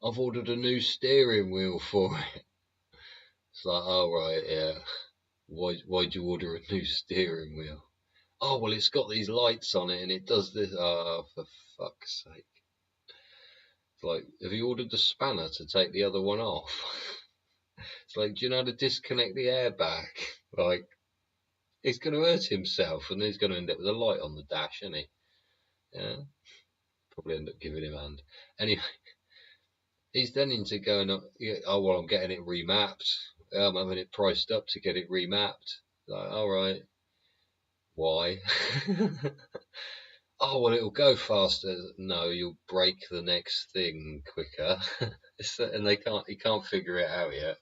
I've ordered a new steering wheel for it. It's like, oh right, yeah. Why'd you order a new steering wheel? Oh, well, it's got these lights on it and it does this. Oh, for fuck's sake. It's like, have you ordered the spanner to take the other one off? It's like, do you know how to disconnect the airbag? Like, he's going to hurt himself and he's going to end up with a light on the dash, isn't he? Yeah. Probably end up giving him a hand. Anyway, he's then into going, oh, well, I'm getting it remapped. I'm having it priced up to get it remapped. Like, all right. Why? Oh, well, it'll go faster. No, you'll break the next thing quicker. And he can't figure it out yet.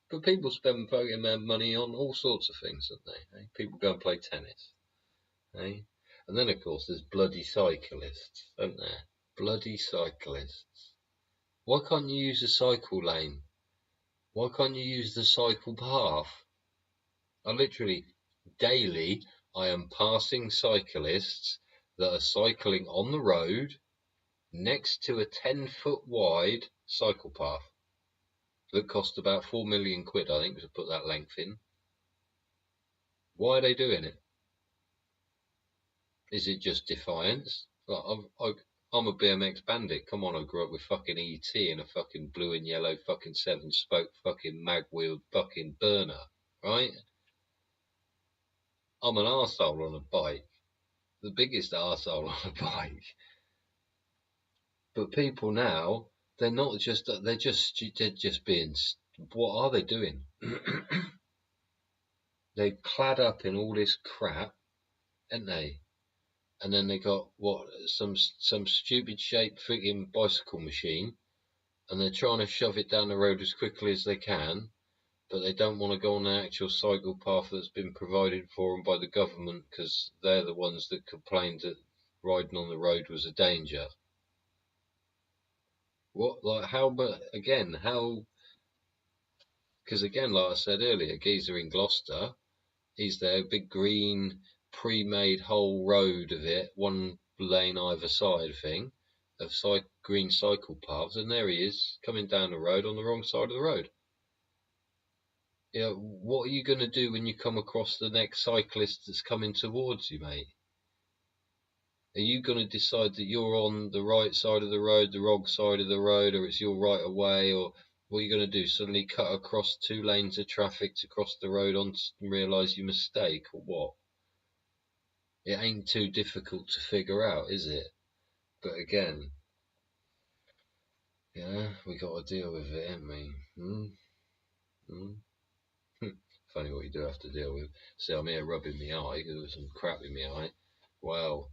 But people spend fucking money on all sorts of things, don't they? Eh? People go and play tennis. Eh? And then, of course, there's bloody cyclists, aren't there? Bloody cyclists. Why can't you use the cycle lane? Why can't you use the cycle path? I literally, daily, I am passing cyclists that are cycling on the road next to a 10-foot wide cycle path that cost about 4 million quid, I think, to put that length in. Why are they doing it? Is it just defiance? Like, I'm a BMX bandit. Come on, I grew up with fucking ET and a fucking blue and yellow fucking 7-spoke fucking mag-wheeled fucking burner, right? I'm an arsehole on a bike. The biggest arsehole on a bike. But people now, they're not just, they're just being, what are they doing? They're clad up in all this crap, ain't they? And then they got what, some stupid shaped freaking bicycle machine, and they're trying to shove it down the road as quickly as they can, but they don't want to go on the actual cycle path that's been provided for them by the government, because they're the ones that complained that riding on the road was a danger. What, like, how, but again, how, because again, like I said earlier, geezer in Gloucester, he's there, big green, pre-made whole road of it, one lane either side thing, of green cycle paths, and there he is, coming down the road on the wrong side of the road. Yeah, what are you going to do when you come across the next cyclist that's coming towards you, mate? Are you going to decide that you're on the right side of the road, the wrong side of the road, or it's your right of way, or what are you going to do? Suddenly cut across 2 lanes of traffic to cross the road on and realise your mistake, or what? It ain't too difficult to figure out, is it? But again, yeah, we got to deal with it, ain't we? Funny what you do have to deal with. See, I'm here rubbing my eye because there's some crap in my eye. Well,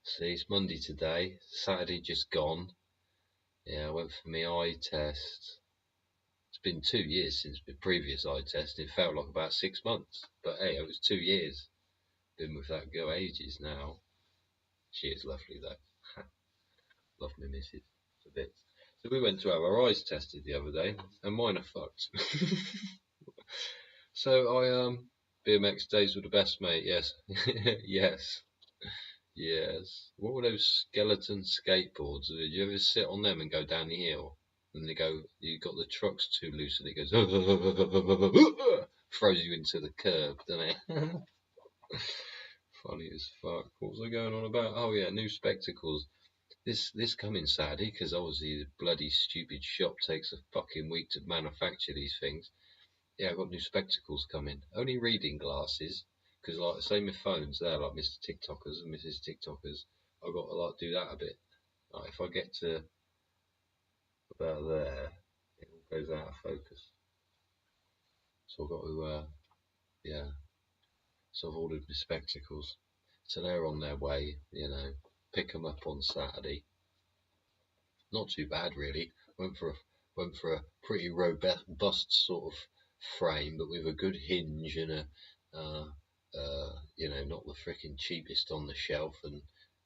see, it's Monday today. Saturday just gone. Yeah, I went for my eye test. It's been 2 years since my previous eye test. It felt like about 6 months. But hey, it was 2 years. Been with that girl ages now. She is lovely though. Love my missus. It's a bit. So we went to have our eyes tested the other day, and mine are fucked. So I BMX days were the best, mate. Yes, yes. What were those skeleton skateboards? Did you ever sit on them and go down the hill? And they go, you got the trucks too loose, and it goes throws you into the curb, doesn't it? Funny as fuck. What was I going on about? Oh yeah, new spectacles. This coming Saturday, because obviously the bloody stupid shop takes a fucking week to manufacture these things. Yeah, I've got new spectacles coming. Only reading glasses, because like same with phones, they're like Mr. TikTokers and Mrs. TikTokers. I've got to like do that a bit. Like, if I get to about there, it all goes out of focus. So I've got to, yeah. So I've ordered my spectacles. So they're on their way, you know. Pick them up on Saturday. Not too bad really. Went for a pretty robust sort of frame, but with a good hinge and a you know, not the freaking cheapest on the shelf and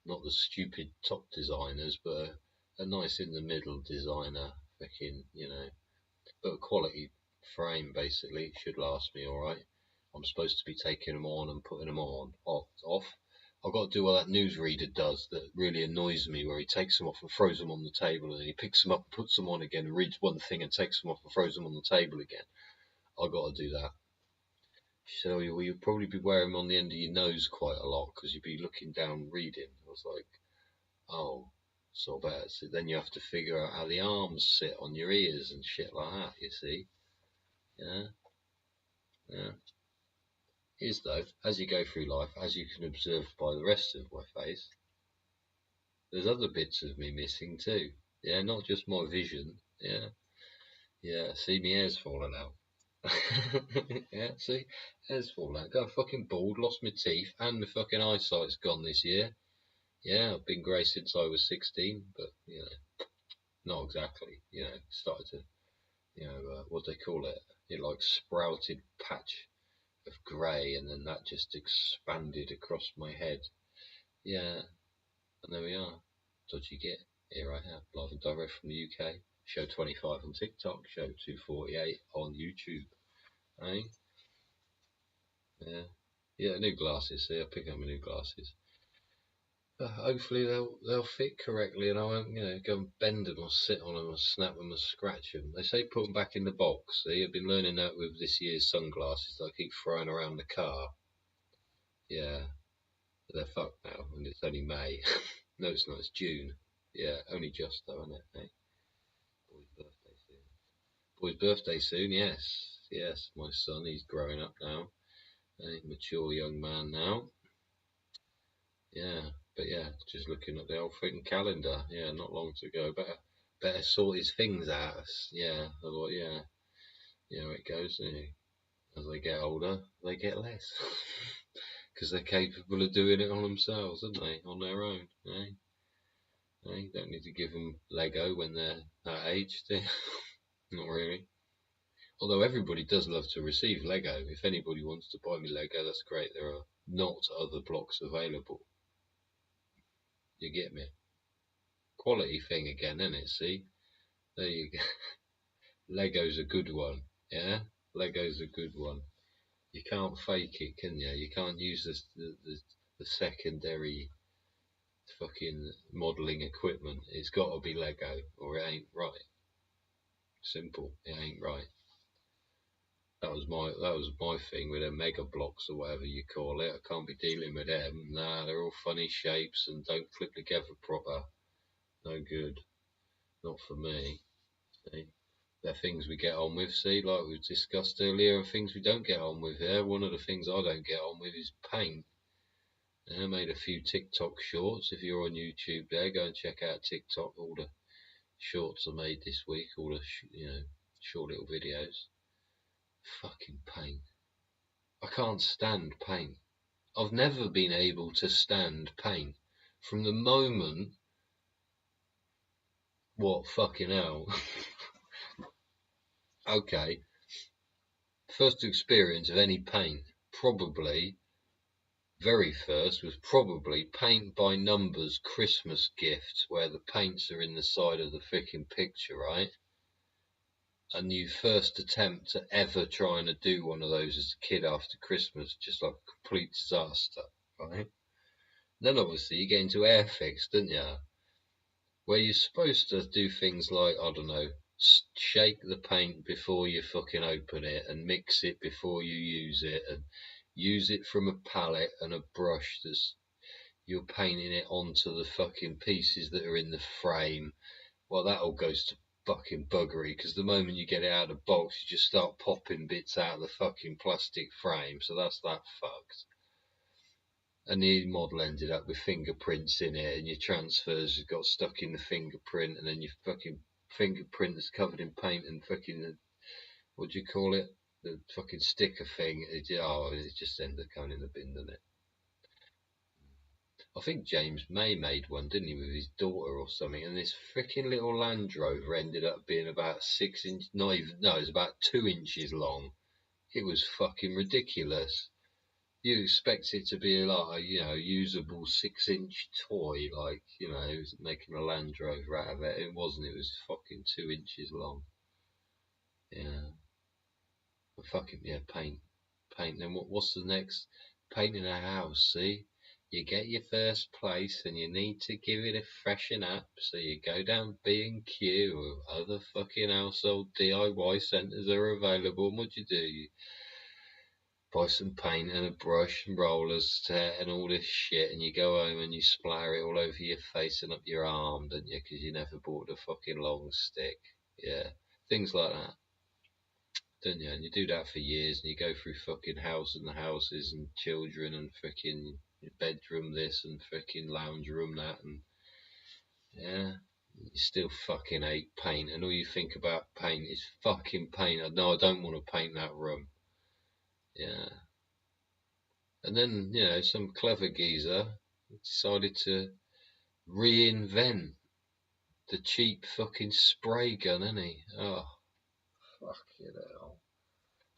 not the stupid top designers, but a nice in the middle designer, freaking, you know, but a quality frame basically. Should last me all right. I'm supposed to be taking them on and putting them on off. I've got to do what that newsreader does that really annoys me, where he takes them off and throws them on the table, and then he picks them up and puts them on again and reads one thing and takes them off and throws them on the table again. I've got to do that. So you'll probably be wearing them on the end of your nose quite a lot because you'll be looking down reading. I was like, oh, so bad. So then you have to figure out how the arms sit on your ears and shit like that, you see. Yeah. Yeah. Is though, as you go through life, as you can observe by the rest of my face, there's other bits of me missing too. Yeah, not just my vision. Yeah, yeah. See, me hair's falling out. Yeah, see, hair's falling out. Got fucking bald, lost my teeth, and my fucking eyesight's gone this year. Yeah, I've been grey since I was 16, but you know, not exactly. You know, started to, you know, what do they call it? It like sprouted patch of grey, and then that just expanded across my head. Yeah, and there we are. Dodgy Git. Here I have, live and direct from the UK. Show 25 on TikTok, show 248 on YouTube. Eh? Yeah. Yeah, new glasses. See, I'll pick up my new glasses. Hopefully they'll fit correctly, and I won't, you know, go and bend them or sit on them or snap them or scratch them. They say put them back in the box. See, I've been learning that with this year's sunglasses that I keep throwing around the car. Yeah, they're fucked now, and it's only May. No, it's not. It's June. Yeah, only just though, isn't it? Eh? Boy's birthday soon. Boy's birthday soon. Yes, yes. My son, he's growing up now. A mature young man now. Yeah, but yeah, just looking at the old freaking calendar. Yeah, not long to go. Better sort his things out. Yeah, otherwise, yeah, you know how it goes. As they get older, they get less because they're capable of doing it on themselves, aren't they? On their own. Eh? You don't need to give them Lego when they're that age. Not really. Although everybody does love to receive Lego. If anybody wants to buy me Lego, that's great. There are not other blocks available. You get me? Quality thing again, isn't it? See? There you go. Lego's a good one. Yeah? Lego's a good one. You can't fake it, can you? You can't use the secondary fucking modelling equipment. It's got to be Lego or it ain't right. Simple. It ain't right. That was my thing with them mega blocks or whatever you call it. I can't be dealing with them. Nah, they're all funny shapes and don't clip together proper. No good. Not for me. See? They're things we get on with, see, like we discussed earlier, and things we don't get on with here. One of the things I don't get on with is paint. I made a few TikTok shorts. If you're on YouTube there, go and check out TikTok. All the shorts I made this week, all the, short little videos. Fucking paint. I can't stand paint. I've never been able to stand paint. From the moment, what fucking hell? Okay, first experience of any paint, probably, very first, was probably Paint by Numbers Christmas gifts, where the paints are in the side of the freaking picture, right? And you first attempt to ever trying to do one of those as a kid after Christmas, just like a complete disaster, right? Then obviously you get into Airfix, don't you? Where you're supposed to do things like, I don't know, shake the paint before you fucking open it and mix it before you use it and use it from a palette and a brush that's you're painting it onto the fucking pieces that are in the frame. Well, that all goes to fucking buggery because the moment you get it out of the box, you just start popping bits out of the fucking plastic frame. So that's that fucked. And the model ended up with fingerprints in it, and your transfers got stuck in the fingerprint, and then your fucking fingerprint is covered in paint and fucking, what do you call it? The fucking sticker thing. It just ended up going in the bin, didn't it? I think James May made one, didn't he, with his daughter or something? And this freaking little Land Rover ended up being about 6 inches, not even, no, it was about 2 inches long. It was fucking ridiculous. You expect it to be like a, usable 6-inch toy, like, it was making a Land Rover out of it. It wasn't, it was fucking 2 inches long. Yeah. But fucking, yeah, paint. Paint. Then what's the next? Painting a house, see? You get your first place and you need to give it a freshen up, so you go down B&Q or other fucking household DIY centres are available, and what do? You buy some paint and a brush and rollers and all this shit, and you go home and you splatter it all over your face and up your arm, don't you? Because you never bought a fucking long stick. Yeah, things like that, don't you? And you do that for years, and you go through fucking houses and children and fucking bedroom this and fucking lounge room that, and yeah, you still fucking hate paint, and all you think about paint is fucking paint. No, I don't want to paint that room. Yeah. And then, some clever geezer decided to reinvent the cheap fucking spray gun, innit he? Oh, fucking hell.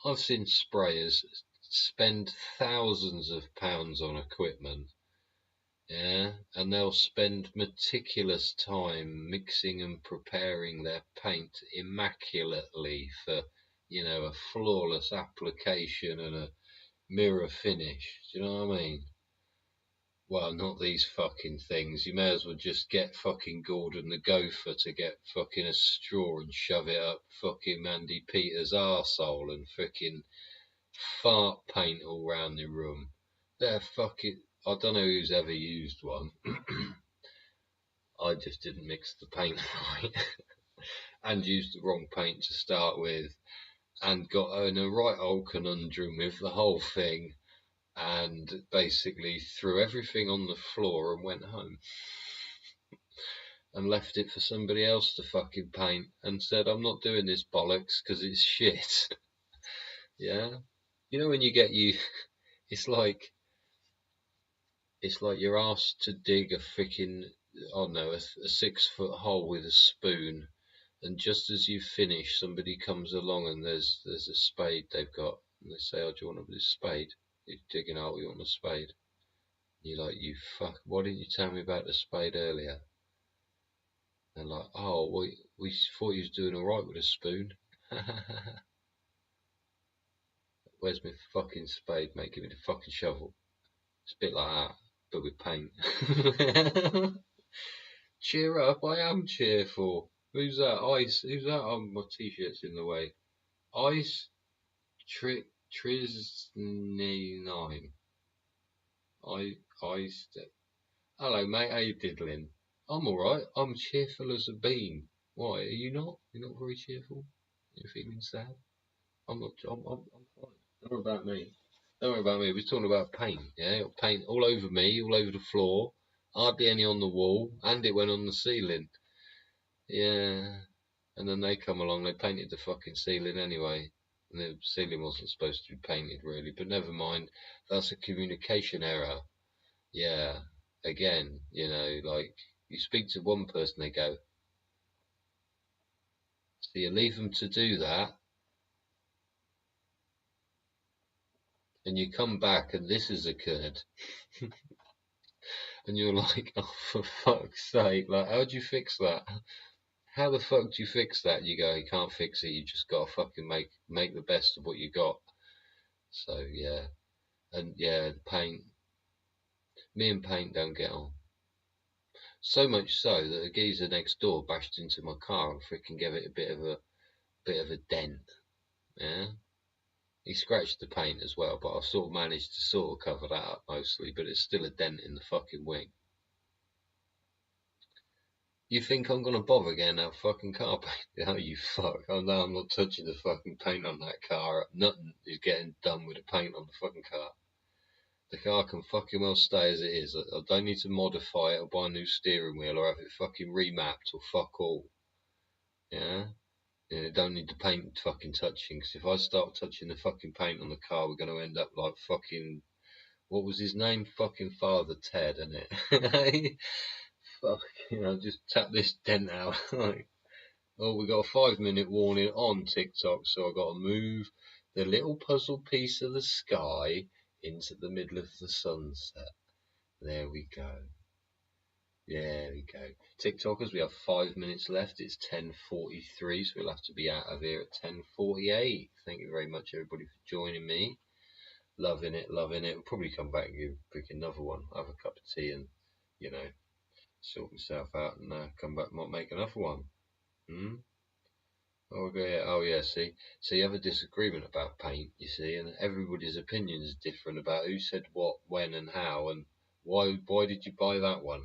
I've seen sprayers spend thousands of pounds on equipment, yeah, and they'll spend meticulous time mixing and preparing their paint immaculately for, a flawless application and a mirror finish. Do you know what I mean? Well, not these fucking things. You may as well just get fucking Gordon the Gopher to get fucking a straw and shove it up fucking Mandy Peters' arsehole and fucking fart paint all round the room. They're fucking... I don't know who's ever used one. I just didn't mix the paint right and used the wrong paint to start with, and got in a right old conundrum with the whole thing, and basically threw everything on the floor and went home and left it for somebody else to fucking paint, and said, I'm not doing this bollocks because it's shit. Yeah, you know when it's like you're asked to dig a freaking, I don't know, a 6 foot hole with a spoon, and just as you finish, somebody comes along and there's a spade they've got, and they say, oh, do you want this spade? You're digging out, you want a spade? You're like, you fuck, why didn't you tell me about the spade earlier? And like, oh, we thought you was doing alright with a spoon. Where's my fucking spade, mate? Give me the fucking shovel. It's a bit like that, but with paint. Cheer up, I am cheerful. Who's that? Ice. Who's that? Oh, my t-shirt's in the way. Ice Trisnine. Ice. Hello, mate. How you diddling? I'm alright. I'm cheerful as a bean. Why? Are you not? You're not very cheerful? You're feeling sad? I'm not. I'm fine. Don't worry about me. Don't worry about me. We're talking about paint. Yeah, paint all over me, all over the floor. Hardly any on the wall, and it went on the ceiling. Yeah. And then they come along, they painted the fucking ceiling anyway. And the ceiling wasn't supposed to be painted really, but never mind. That's a communication error. Yeah. Again, like you speak to one person, they go, so you leave them to do that, and you come back and this has occurred. And you're like, oh, for fuck's sake, like, how'd you fix that? How the fuck do you fix that? You go, you can't fix it, you just gotta fucking make the best of what you got. So, yeah. And yeah, paint. Me and paint don't get on. So much so that a geezer next door bashed into my car and freaking gave it a bit of a dent. Yeah. He scratched the paint as well, but I've sort of managed to sort of cover that up mostly, but it's still a dent in the fucking wing. You think I'm gonna bother getting that fucking car painted? Oh, you fuck. Oh no, I'm not touching the fucking paint on that car. Nothing is getting done with the paint on the fucking car. The car can fucking well stay as it is. I don't need to modify it or buy a new steering wheel or have it fucking remapped or fuck all. Yeah? And it don't need the paint fucking touching, because if I start touching the fucking paint on the car, we're going to end up like fucking, what was his name? Fucking Father Ted, innit? Fuck, just tap this dent out. Like, oh, we got a 5-minute warning on TikTok, so I got to move the little puzzle piece of the sky into the middle of the sunset. There we go. There we go. TikTokers, we have 5 minutes left. It's 10:43, so we'll have to be out of here at 10:48. Thank you very much, everybody, for joining me. Loving it, loving it. We'll probably come back and pick another one, have a cup of tea, and sort myself out, and come back, might make another one. Oh yeah. See, so you have a disagreement about paint, you see, and everybody's opinion is different about who said what, when, and how, and why. Why did you buy that one,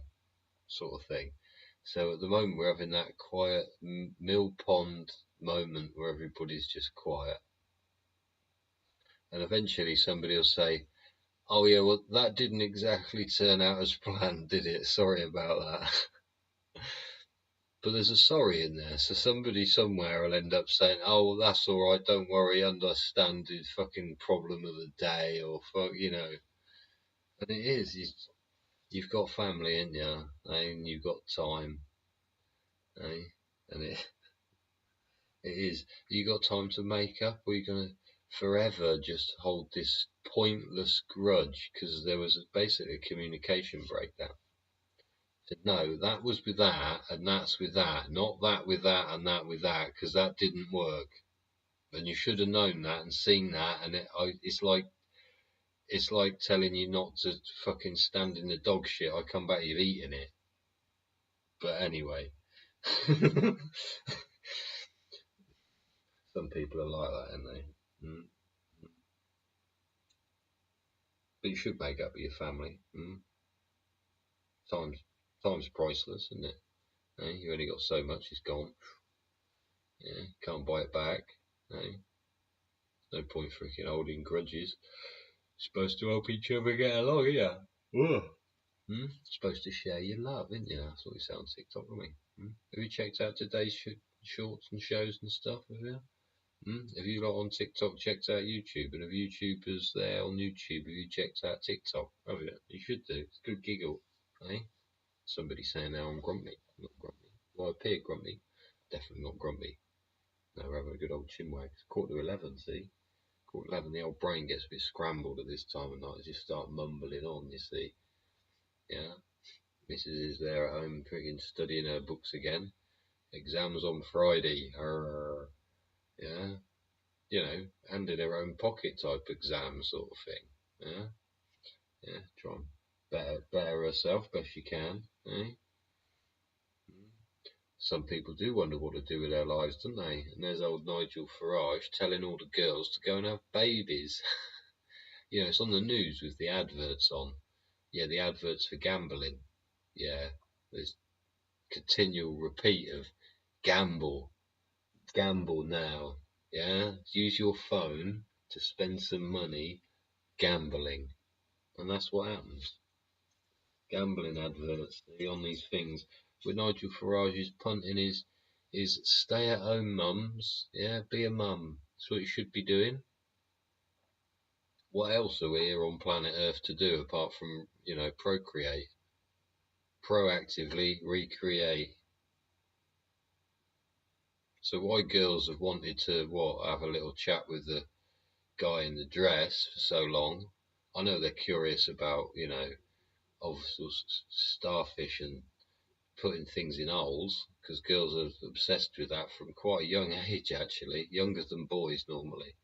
sort of thing. So at the moment we're having that quiet mill pond moment where everybody's just quiet, and eventually somebody will say, "Oh yeah, well that didn't exactly turn out as planned, did it? Sorry about that." But there's a sorry in there, so somebody somewhere will end up saying, "Oh, well, that's all right. Don't worry. Understand the fucking problem of the day," or fuck, And it is. You've got family, ain't you? And you've got time, eh? And it is. You got time to make up, or you gonna forever just hold this pointless grudge because there was basically a communication breakdown? Said, no, that was with that, and that's with that, not that with that, and that with that, because that didn't work. And you should have known that and seen that, and it's like telling you not to fucking stand in the dog shit. I come back, you've eaten it. But anyway, some people are like that, aren't they? But you should make up with your family. Time's priceless, isn't it? You only got so much, it's gone. Can't buy it back. No point freaking holding grudges. Supposed to help each other get along, yeah. Supposed to share your love, isn't you? That's what we say on TikTok, don't we? Have you checked out today's shorts and shows and stuff? Have you? Have you lot on TikTok checked out YouTube? And have YouTubers there on YouTube, have you checked out TikTok? Have you? You should do. It's a good giggle, eh? Somebody saying now I'm grumpy. I'm not grumpy. Well, I appear grumpy. Definitely not grumpy. No, we're having a good old chinwag. It's 11:15, see? 11:15, the old brain gets a bit scrambled at this time of night. I just start mumbling on, you see. Yeah. Mrs. is there at home freaking studying her books again. Exams on Friday. Yeah. You know, hand in her own pocket type exam sort of thing. Yeah. Try and better herself best she can. Some people do wonder what to do with their lives, don't they? And there's old Nigel Farage telling all the girls to go and have babies. You know, it's on the news with the adverts on. Yeah, the adverts for gambling. Yeah, there's continual repeat of gamble now. Yeah, use your phone to spend some money gambling, and that's what happens. Gambling adverts on these things. With Nigel Farage's punting is stay at home mums. Yeah, be a mum. That's what you should be doing. What else are we here on planet Earth to do apart from, procreate? Proactively recreate. So why girls have wanted to have a little chat with the guy in the dress for so long? I know they're curious about, obviously starfish and putting things in holes, because girls are obsessed with that from quite a young age, actually, younger than boys normally.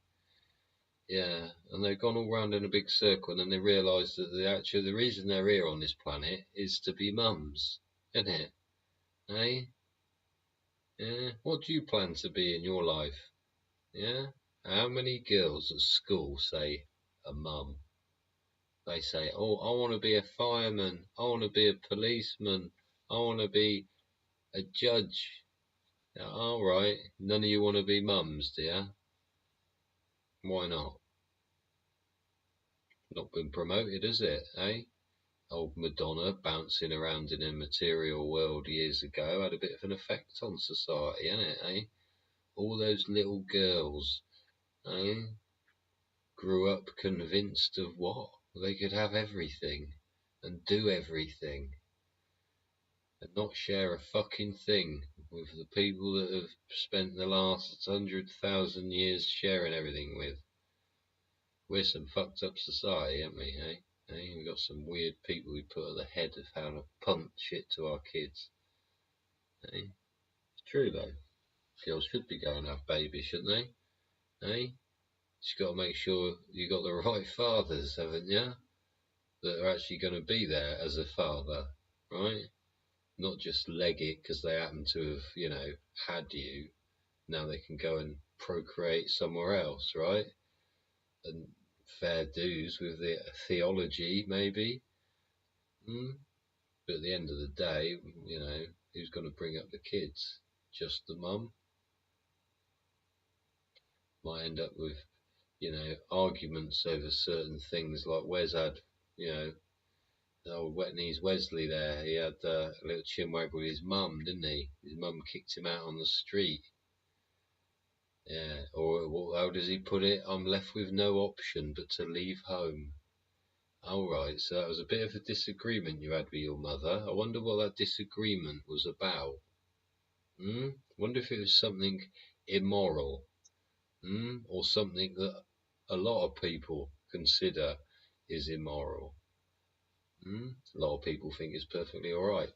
Yeah, and they've gone all round in a big circle, and then they realise that the reason they're here on this planet is to be mums, isn't it? Eh? Yeah. What do you plan to be in your life? Yeah. How many girls at school say a mum? They say, "Oh, I want to be a fireman. I want to be a policeman. I want to be a judge." All right. None of you want to be mums, do you? Why not? Not been promoted, has it? Eh? Old Madonna bouncing around in a material world years ago had a bit of an effect on society, hasn't it? Eh? All those little girls, eh? Grew up convinced of what? They could have everything and do everything and not share a fucking thing with the people that have spent the last 100,000 years sharing everything with. We're some fucked up society, aren't we, eh? We've got some weird people we put at the head of how to punt shit to our kids. Eh? It's true though. Girls should be going to have babies, shouldn't they? Eh? Just got to make sure you got the right fathers, haven't you? That are actually going to be there as a father, right? Not just leg it because they happen to have, had you. Now they can go and procreate somewhere else, right? And fair dues with the theology, maybe. But at the end of the day, who's going to bring up the kids? Just the mum? Might end up with, arguments over certain things like Wes had, old wet knees Wesley there. He had a little chinwag with his mum, didn't he? His mum kicked him out on the street. Yeah, or how does he put it? I'm left with no option but to leave home. Alright, so that was a bit of a disagreement you had with your mother. I wonder what that disagreement was about. Wonder if it was something immoral. Or something that a lot of people consider is immoral. A lot of people think it's perfectly alright.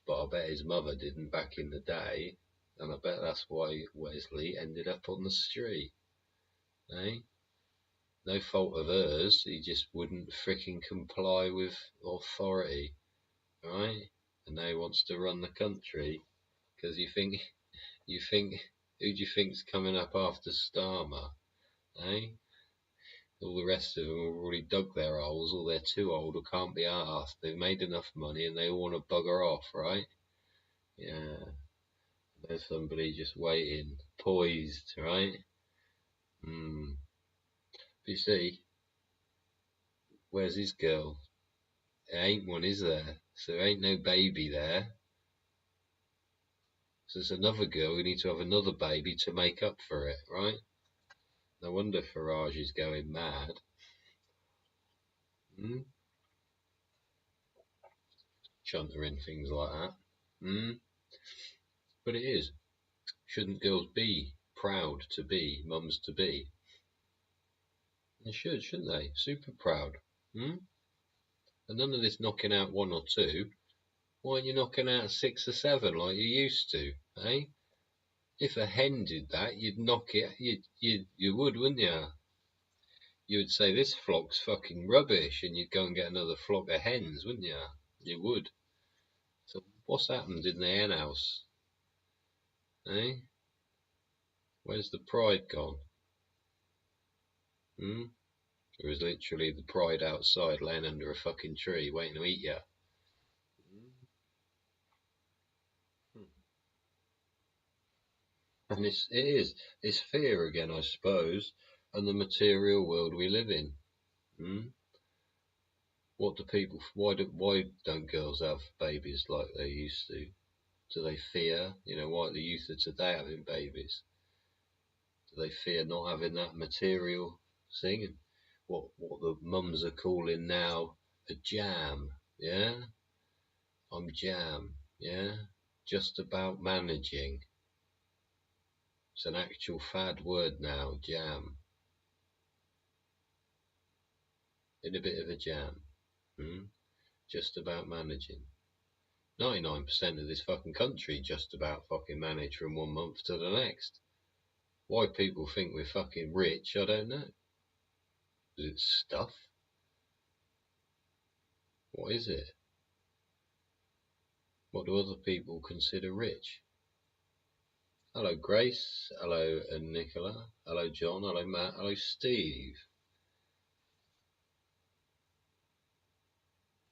But I bet his mother didn't back in the day. And I bet that's why Wesley ended up on the street. Eh? No fault of hers, he just wouldn't fricking comply with authority, right? And now he wants to run the country because you think, who do you think's coming up after Starmer, eh? All the rest of them have already dug their holes, or they're too old or can't be arsed. They've made enough money and they all want to bugger off, right? Yeah. There's somebody just waiting, poised, right? You see, where's his girl? There ain't one, is there? So there ain't no baby there. So there's another girl, we need to have another baby to make up for it, right? No wonder Farage is going mad. Chuntering things like that. But it is. Shouldn't girls be proud to be mums to be? They should, shouldn't they? Super proud. And none of this knocking out one or two. Why aren't you knocking out 6 or 7 like you used to, eh? If a hen did that, you'd knock it. You would, wouldn't you? You would say this flock's fucking rubbish, and you'd go and get another flock of hens, wouldn't you? You would. So what's happened in the hen house, eh? Where's the pride gone? There is literally the pride outside, laying under a fucking tree, waiting to eat you. And it's fear again, I suppose, and the material world we live in. What do people? Why don't girls have babies like they used to? Do they fear? Why the youth of today having babies? Do they fear not having that material thing? And what the mums are calling now a jam? Yeah, I'm jam. Yeah, just about managing. It's an actual fad word now, jam. In a bit of a jam. Just about managing. 99% of this fucking country just about fucking manage from one month to the next. Why people think we're fucking rich, I don't know. Is it stuff? What is it? What do other people consider rich? Hello Grace, hello Nicola, hello John, hello Matt, hello Steve.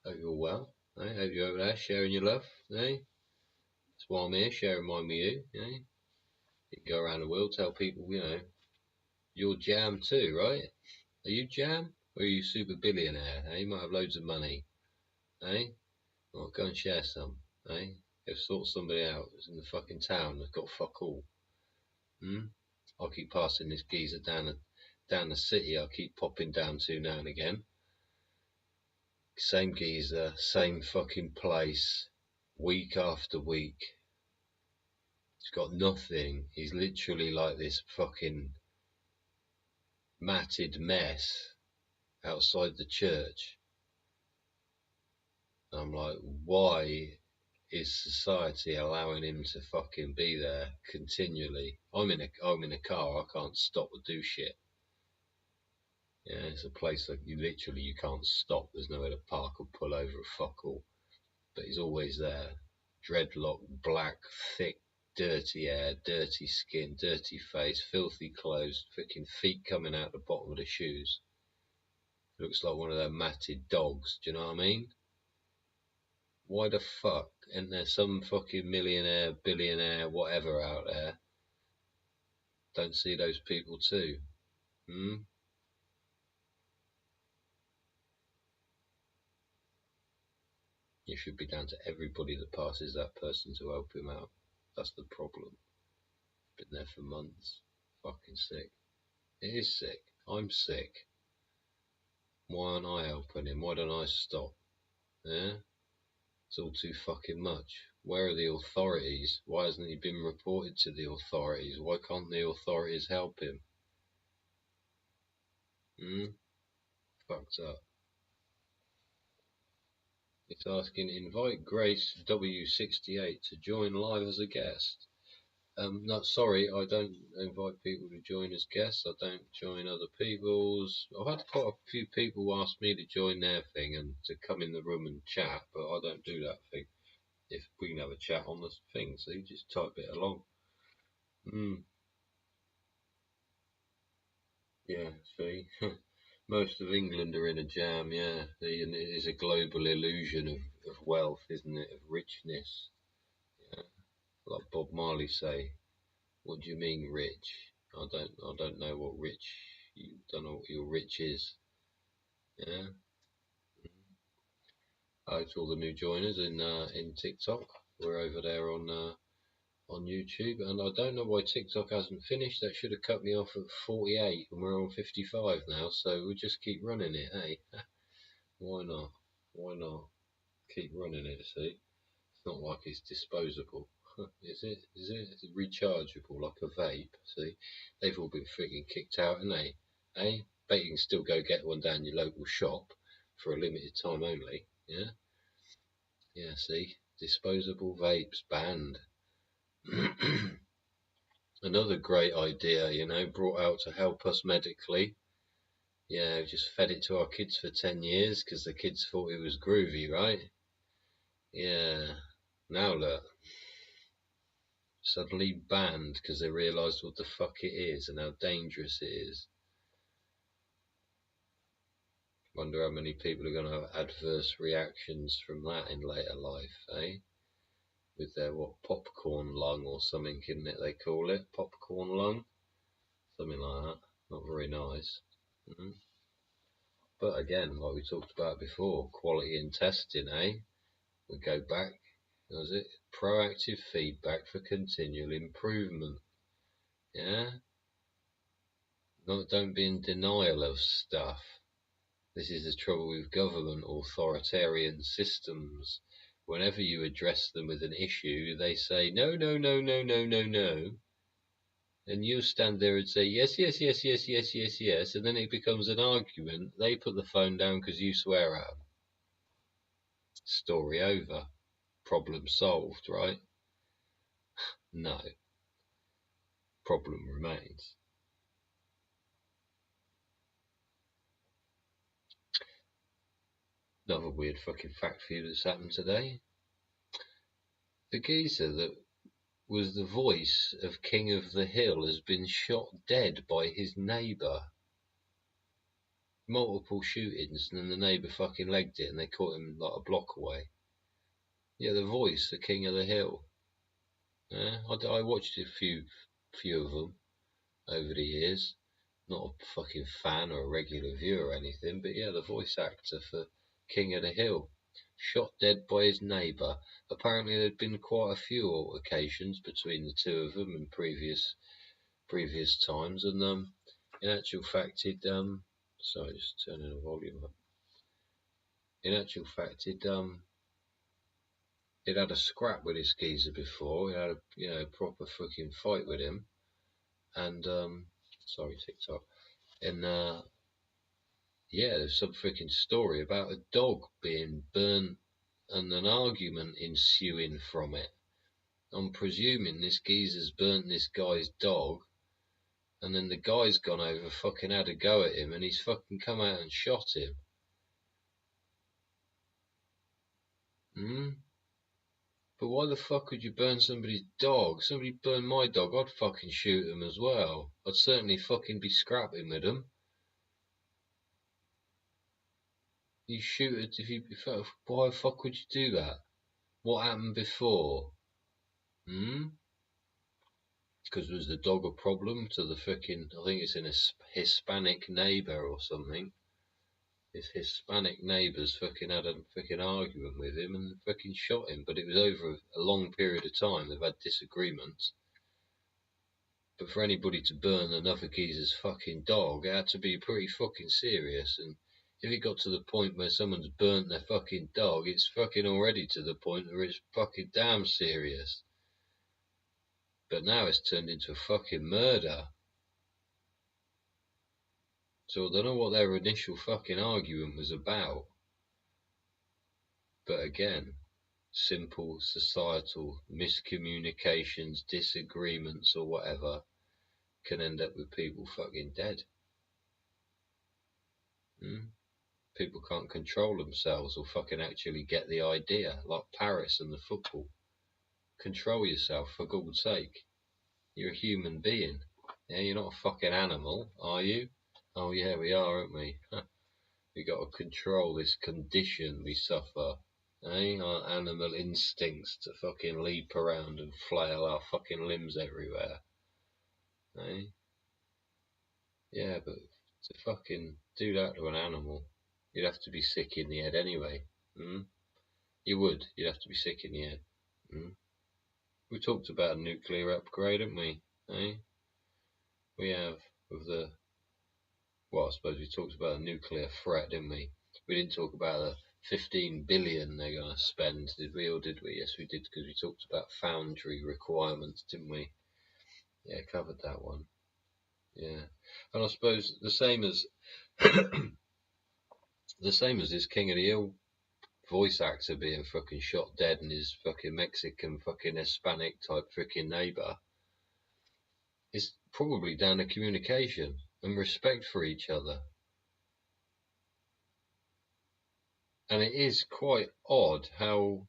Hope you're well. Hope you're over there sharing your love. That's why I'm here, sharing mine with you. You can go around the world, tell people, you're jam too, right? Are you jam? Or are you super billionaire? You might have loads of money. Well, go and share some. Go sort somebody out that's in the fucking town that's got fuck all. I'll keep passing this geezer down the city. I'll keep popping down to now and again. Same geezer, same fucking place, week after week. He's got nothing. He's literally like this fucking matted mess outside the church. I'm like, why is society allowing him to fucking be there continually? I'm in a car. I can't stop or do shit. It's a place that you can't stop. There's nowhere to park or pull over or fuck all. But he's always there. Dreadlock, black, thick, dirty hair, dirty skin, dirty face, filthy clothes, freaking feet coming out the bottom of the shoes. Looks like one of their matted dogs. Do you know what I mean? Why the fuck? Isn't there some fucking millionaire, billionaire, whatever out there? Don't see those people too. You should be down to everybody that passes that person to help him out. That's the problem. Been there for months. Fucking sick. It is sick. I'm sick. Why aren't I helping him? Why don't I stop? It's all too fucking much. Where are the authorities? Why hasn't he been reported to the authorities? Why can't the authorities help him? Fucked up. It's asking, invite Grace W68 to join live as a guest. No, sorry, I don't invite people to join as guests. I don't join other people's. I've had quite a few people ask me to join their thing and to come in the room and chat, but I don't do that thing. If we can have a chat on the thing, so you just type it along. Yeah, see. Most of England are in a jam, yeah. And it is a global illusion of wealth, isn't it? Of richness. Yeah. Like Bob Marley say, what do you mean rich? I don't know what rich. You don't know what your rich is. Yeah. Hi to all the new joiners in TikTok. We're over there on YouTube, and I don't know why TikTok hasn't finished. That should have cut me off at 48, and we're on 55 now. So we'll just keep running it, hey? Why not? Why not? Keep running it. See, it's not like it's disposable, is it? Is it? It's rechargeable like a vape. See, they've all been freaking kicked out, haven't they? Eh? Bet you can still go get one down your local shop for a limited time only. Yeah. Yeah. See, disposable vapes banned. Another great idea, brought out to help us medically. Yeah, we just fed it to our kids for 10 years because the kids thought it was groovy, right? Yeah. Now look, suddenly banned because they realised what the fuck it is and how dangerous it is. Wonder how many people are going to have adverse reactions from that in later life, eh? With their, popcorn lung or something, isn't it they call it? Popcorn lung? Something like that. Not very nice. Mm-hmm. But again, like we talked about before, quality in testing, eh? We go back, was it? Proactive feedback for continual improvement. Yeah? Don't be in denial of stuff. This is the trouble with government authoritarian systems. Whenever you address them with an issue, they say, no, no, no, no, no, no, no. And you stand there and say, yes, yes, yes, yes, yes, yes, yes. And then it becomes an argument. They put the phone down because you swear at them. Story over. Problem solved, right? No. Problem remains. Another weird fucking fact for you that's happened today. The geezer that was the voice of King of the Hill has been shot dead by his neighbour. Multiple shootings, and then the neighbour fucking legged it and they caught him like a block away. Yeah, the voice, the King of the Hill. Yeah, I watched a few of them over the years. Not a fucking fan or a regular viewer or anything, but yeah, the voice actor for King of the Hill. Shot dead by his neighbour. Apparently there'd been quite a few altercations between the two of them in previous times, and in actual fact sorry, just turning the volume up. In actual fact it had a scrap with this geezer before. It had a proper fucking fight with him, and sorry TikTok, and yeah, there's some freaking story about a dog being burnt and an argument ensuing from it. I'm presuming this geezer's burnt this guy's dog, and then the guy's gone over, fucking had a go at him, and he's fucking come out and shot him. But why the fuck would you burn somebody's dog? Somebody burned my dog, I'd fucking shoot them as well. I'd certainly fucking be scrapping with them. You shoot it why the fuck would you do that? What happened before? Because was the dog a problem to the fucking, I think it's in a Hispanic neighbour or something. His Hispanic neighbours fucking had a fucking argument with him and fucking shot him, but it was over a long period of time. They've had disagreements. But for anybody to burn another geezer's fucking dog, it had to be pretty fucking serious. And if it got to the point where someone's burnt their fucking dog, it's fucking already to the point where it's fucking damn serious. But now it's turned into a fucking murder. So I don't know what their initial fucking argument was about. But again, simple societal miscommunications, disagreements or whatever can end up with people fucking dead. People can't control themselves or fucking actually get the idea, like Paris and the football. Control yourself, for God's sake. You're a human being. Yeah, you're not a fucking animal, are you? Oh yeah, we are, aren't we? We got to control this condition we suffer. Our animal instincts to fucking leap around and flail our fucking limbs everywhere. Eh? Yeah, but to fucking do that to an animal, you'd have to be sick in the head anyway. Mm? You would. You'd have to be sick in the head. Mm? We talked about a nuclear upgrade, haven't we? Eh? We have with the. Well, I suppose we talked about a nuclear threat, didn't we? We didn't talk about the 15 billion they're going to spend, did we? Or did we? Yes, we did, because we talked about foundry requirements, didn't we? Yeah, covered that one. Yeah, and I suppose the same as this King of the Hill voice actor being fucking shot dead and his fucking Mexican fucking Hispanic type freaking neighbour is probably down to communication and respect for each other. And it is quite odd how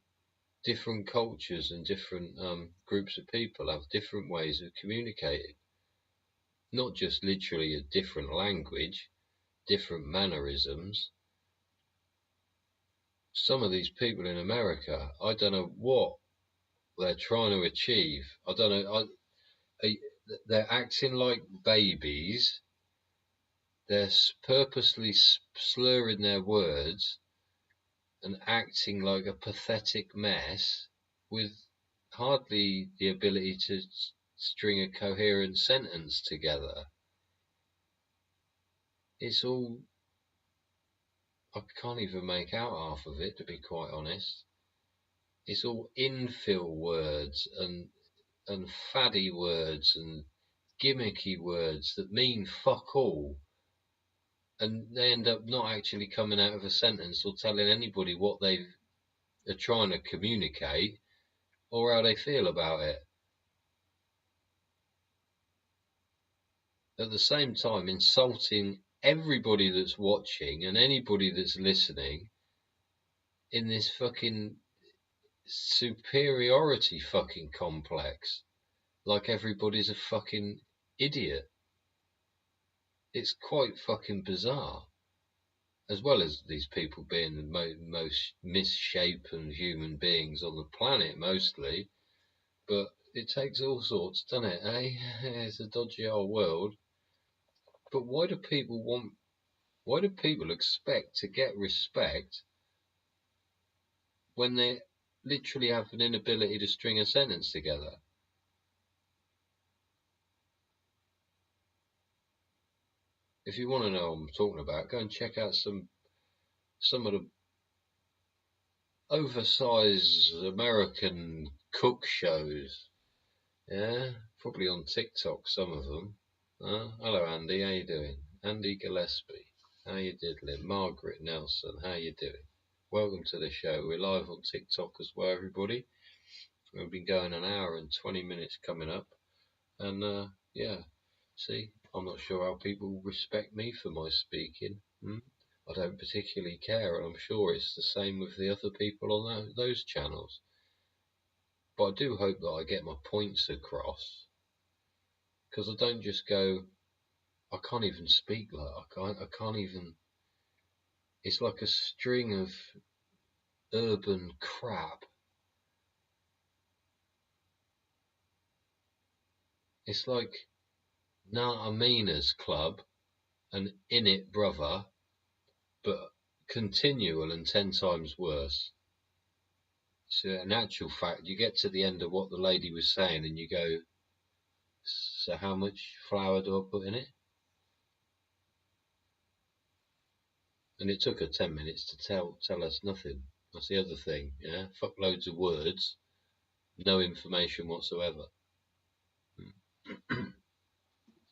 different cultures and different groups of people have different ways of communicating. Not just literally a different language, different mannerisms. Some of these people in America, I don't know what they're trying to achieve. I don't know. They're acting like babies. They're purposely slurring their words and acting like a pathetic mess with hardly the ability to string a coherent sentence together. It's all. I can't even make out half of it, to be quite honest. It's all infill words and faddy words and gimmicky words that mean fuck all, and they end up not actually coming out of a sentence or telling anybody what they are trying to communicate or how they feel about it. At the same time, insulting everybody that's watching and anybody that's listening in this fucking superiority fucking complex, like everybody's a fucking idiot. It's quite fucking bizarre. As well as these people being the most misshapen human beings on the planet, mostly. But it takes all sorts, doesn't it, eh? It's a dodgy old world. But why do people expect to get respect when they literally have an inability to string a sentence together? If you want to know what I'm talking about, go and check out some of the oversized American cook shows. Yeah, probably on TikTok, some of them. Hello, Andy. How you doing? Andy Gillespie. How you diddling? Margaret Nelson. How you doing? Welcome to the show. We're live on TikTok as well, everybody. We've been going an hour and 20 minutes coming up. And, yeah, see, I'm not sure how people respect me for my speaking. I don't particularly care, and I'm sure it's the same with the other people on those channels. But I do hope that I get my points across, because I don't just go, I can't even speak like, I can't even, it's like a string of urban crap. It's like Na Amina's club and In It Brother, but continual and 10 times worse. So in actual fact, you get to the end of what the lady was saying and you go, so how much flour do I put in it? And it took her 10 minutes to tell us nothing. That's the other thing, yeah? Fuck loads of words, no information whatsoever.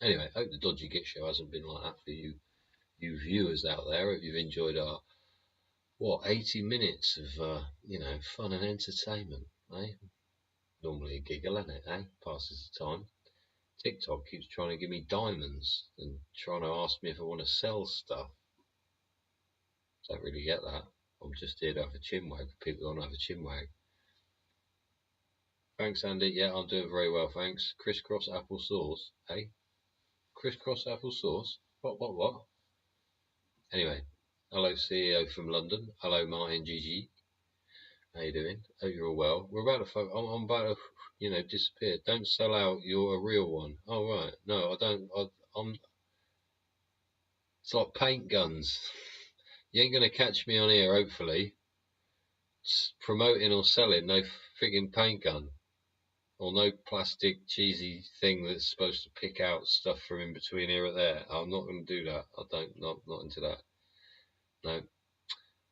Anyway, I hope the Dodgy Git show hasn't been like that for you viewers out there. Hope you've enjoyed our 80 minutes of fun and entertainment, eh? Normally a giggle, isn't it, eh? Passes the time. TikTok keeps trying to give me diamonds and trying to ask me if I want to sell stuff. Don't really get that. I'm just here to have a chinwag. People don't have a chinwag. Thanks, Andy. Yeah, I'm doing very well, thanks. Crisscross apple sauce, eh? Crisscross apple sauce? What? Anyway, hello CEO from London. Hello Martin Gigi. How you doing? Hope you're all well. We're about to. I'm about to, disappear. Don't sell out. You're a real one. Oh right. No, I don't. I'm. It's like paint guns. You ain't gonna catch me on here. Hopefully, promoting or selling no frigging paint gun or no plastic cheesy thing that's supposed to pick out stuff from in between here or there. I'm not gonna do that. I don't. Not into that. No.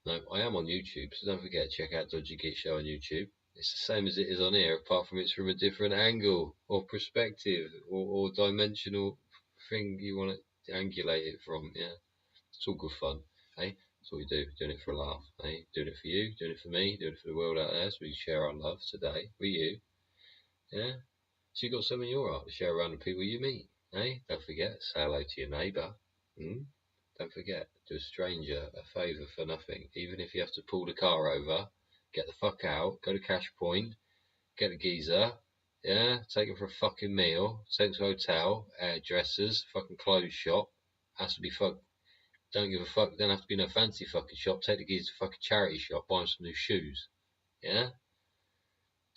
No, I am on YouTube, so don't forget, check out Dodgy Geek Show on YouTube. It's the same as it is on here, apart from it's from a different angle, or perspective, or dimensional thing you want to angulate it from, yeah. It's all good fun, hey? That's what we do, doing it for a laugh, hey? Doing it for you, doing it for me, doing it for the world out there, so we can share our love today with you, yeah? So you got some of your art to share around the people you meet, hey? Don't forget, say hello to your neighbour, Don't forget, do a stranger a favour for nothing. Even if you have to pull the car over, get the fuck out, go to Cash Point, get a geezer, yeah, take him for a fucking meal, take him to a hotel, hairdressers, fucking clothes shop. Has to be fuck. Don't give a fuck. Don't have to be no fancy fucking shop. Take the geezer to fucking charity shop, buy him some new shoes. Yeah?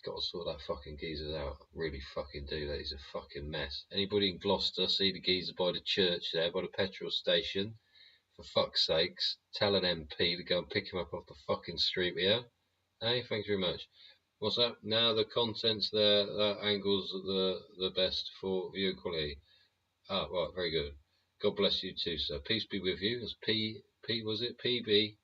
Got to sort that fucking geezer out. Really fucking do that. He's a fucking mess. Anybody in Gloucester, see the geezer by the church there, by the petrol station. For fuck's sakes, tell an MP to go and pick him up off the fucking street with you. Hey, thanks very much. What's that? Now the contents there, angles the best for view quality. Ah, right, very good. God bless you too, sir. Peace be with you. It's was it PBWY?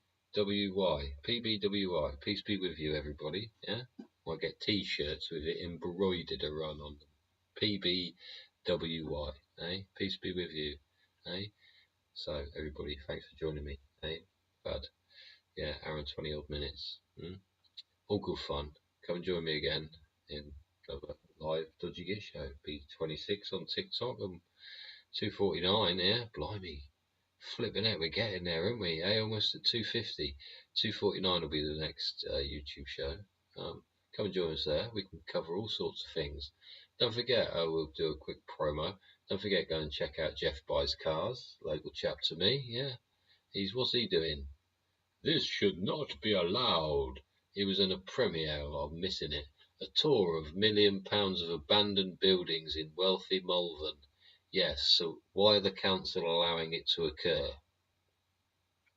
PBWY. Peace be with you, everybody. Yeah? Might get t-shirts with it embroidered around on them. PBWY. Hey? Peace be with you. Hey? So everybody, thanks for joining me. Hey, but yeah, hour and 20 odd minutes. All good fun. Come and join me again in another live Dodgy Geek Show. B26 on TikTok and 249. Yeah, blimey, flipping out. We're getting there, aren't we? Hey, almost at 250. 249 will be the next YouTube show. Come and join us there. We can cover all sorts of things. Don't forget, we'll do a quick promo. Don't forget, go and check out Jeff Buys Cars, local chap to me. Yeah, what's he doing? This should not be allowed. He was in a premiere. I'm missing it. A tour of £1 million of abandoned buildings in wealthy Malvern. Yes, so why are the council allowing it to occur?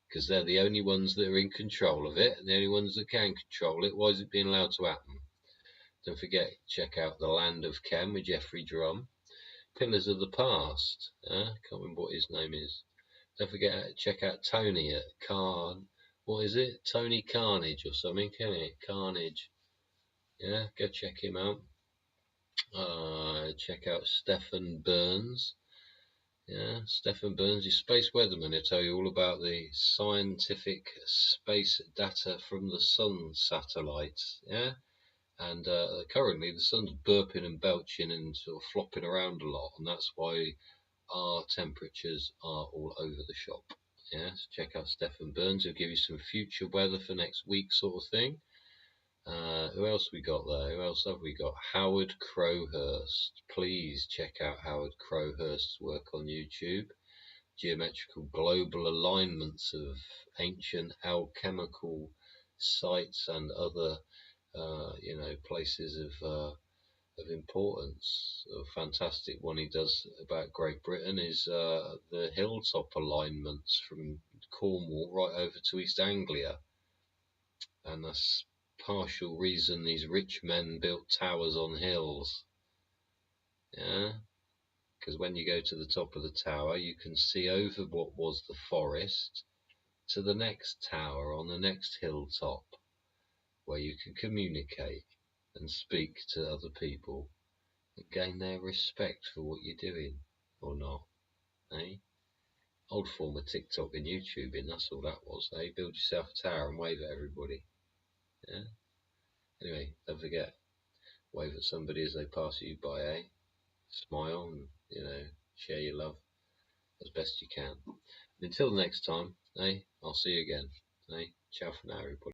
Because they're the only ones that are in control of it, and the only ones that can control it. Why is it being allowed to happen? Don't forget, check out The Land of Ken with Jeffrey Drum. Pillars of the Past. Can't remember what his name is. Don't forget, check out Tony at what is it? Tony Carnage or something, can it? Carnage. Yeah, go check him out. Check out Stephen Burns. Yeah, Stephen Burns, your space weatherman. He'll tell you all about the scientific space data from the sun satellites. Yeah, and currently the sun's burping and belching and sort of flopping around a lot, and that's why our temperatures are all over the shop. Yeah, so check out Stephen Burns. He'll give you some future weather for next week, sort of thing. Who else we got there? Who else have we got? Howard Crowhurst. Please check out Howard Crowhurst's work on YouTube. Geometrical global alignments of ancient alchemical sites and other, places of importance. A fantastic one he does about Great Britain is the hilltop alignments from Cornwall right over to East Anglia, and that's partial reason these rich men built towers on hills. Yeah, because when you go to the top of the tower, you can see over what was the forest to the next tower on the next hilltop, where you can communicate and speak to other people and gain their respect for what you're doing, or not, eh? Old form of TikTok and YouTubing, that's all that was, eh? Build yourself a tower and wave at everybody. Yeah. Anyway, don't forget, wave at somebody as they pass you by, eh? Smile and, share your love as best you can. And until next time, eh? I'll see you again, eh? Ciao for now, everybody.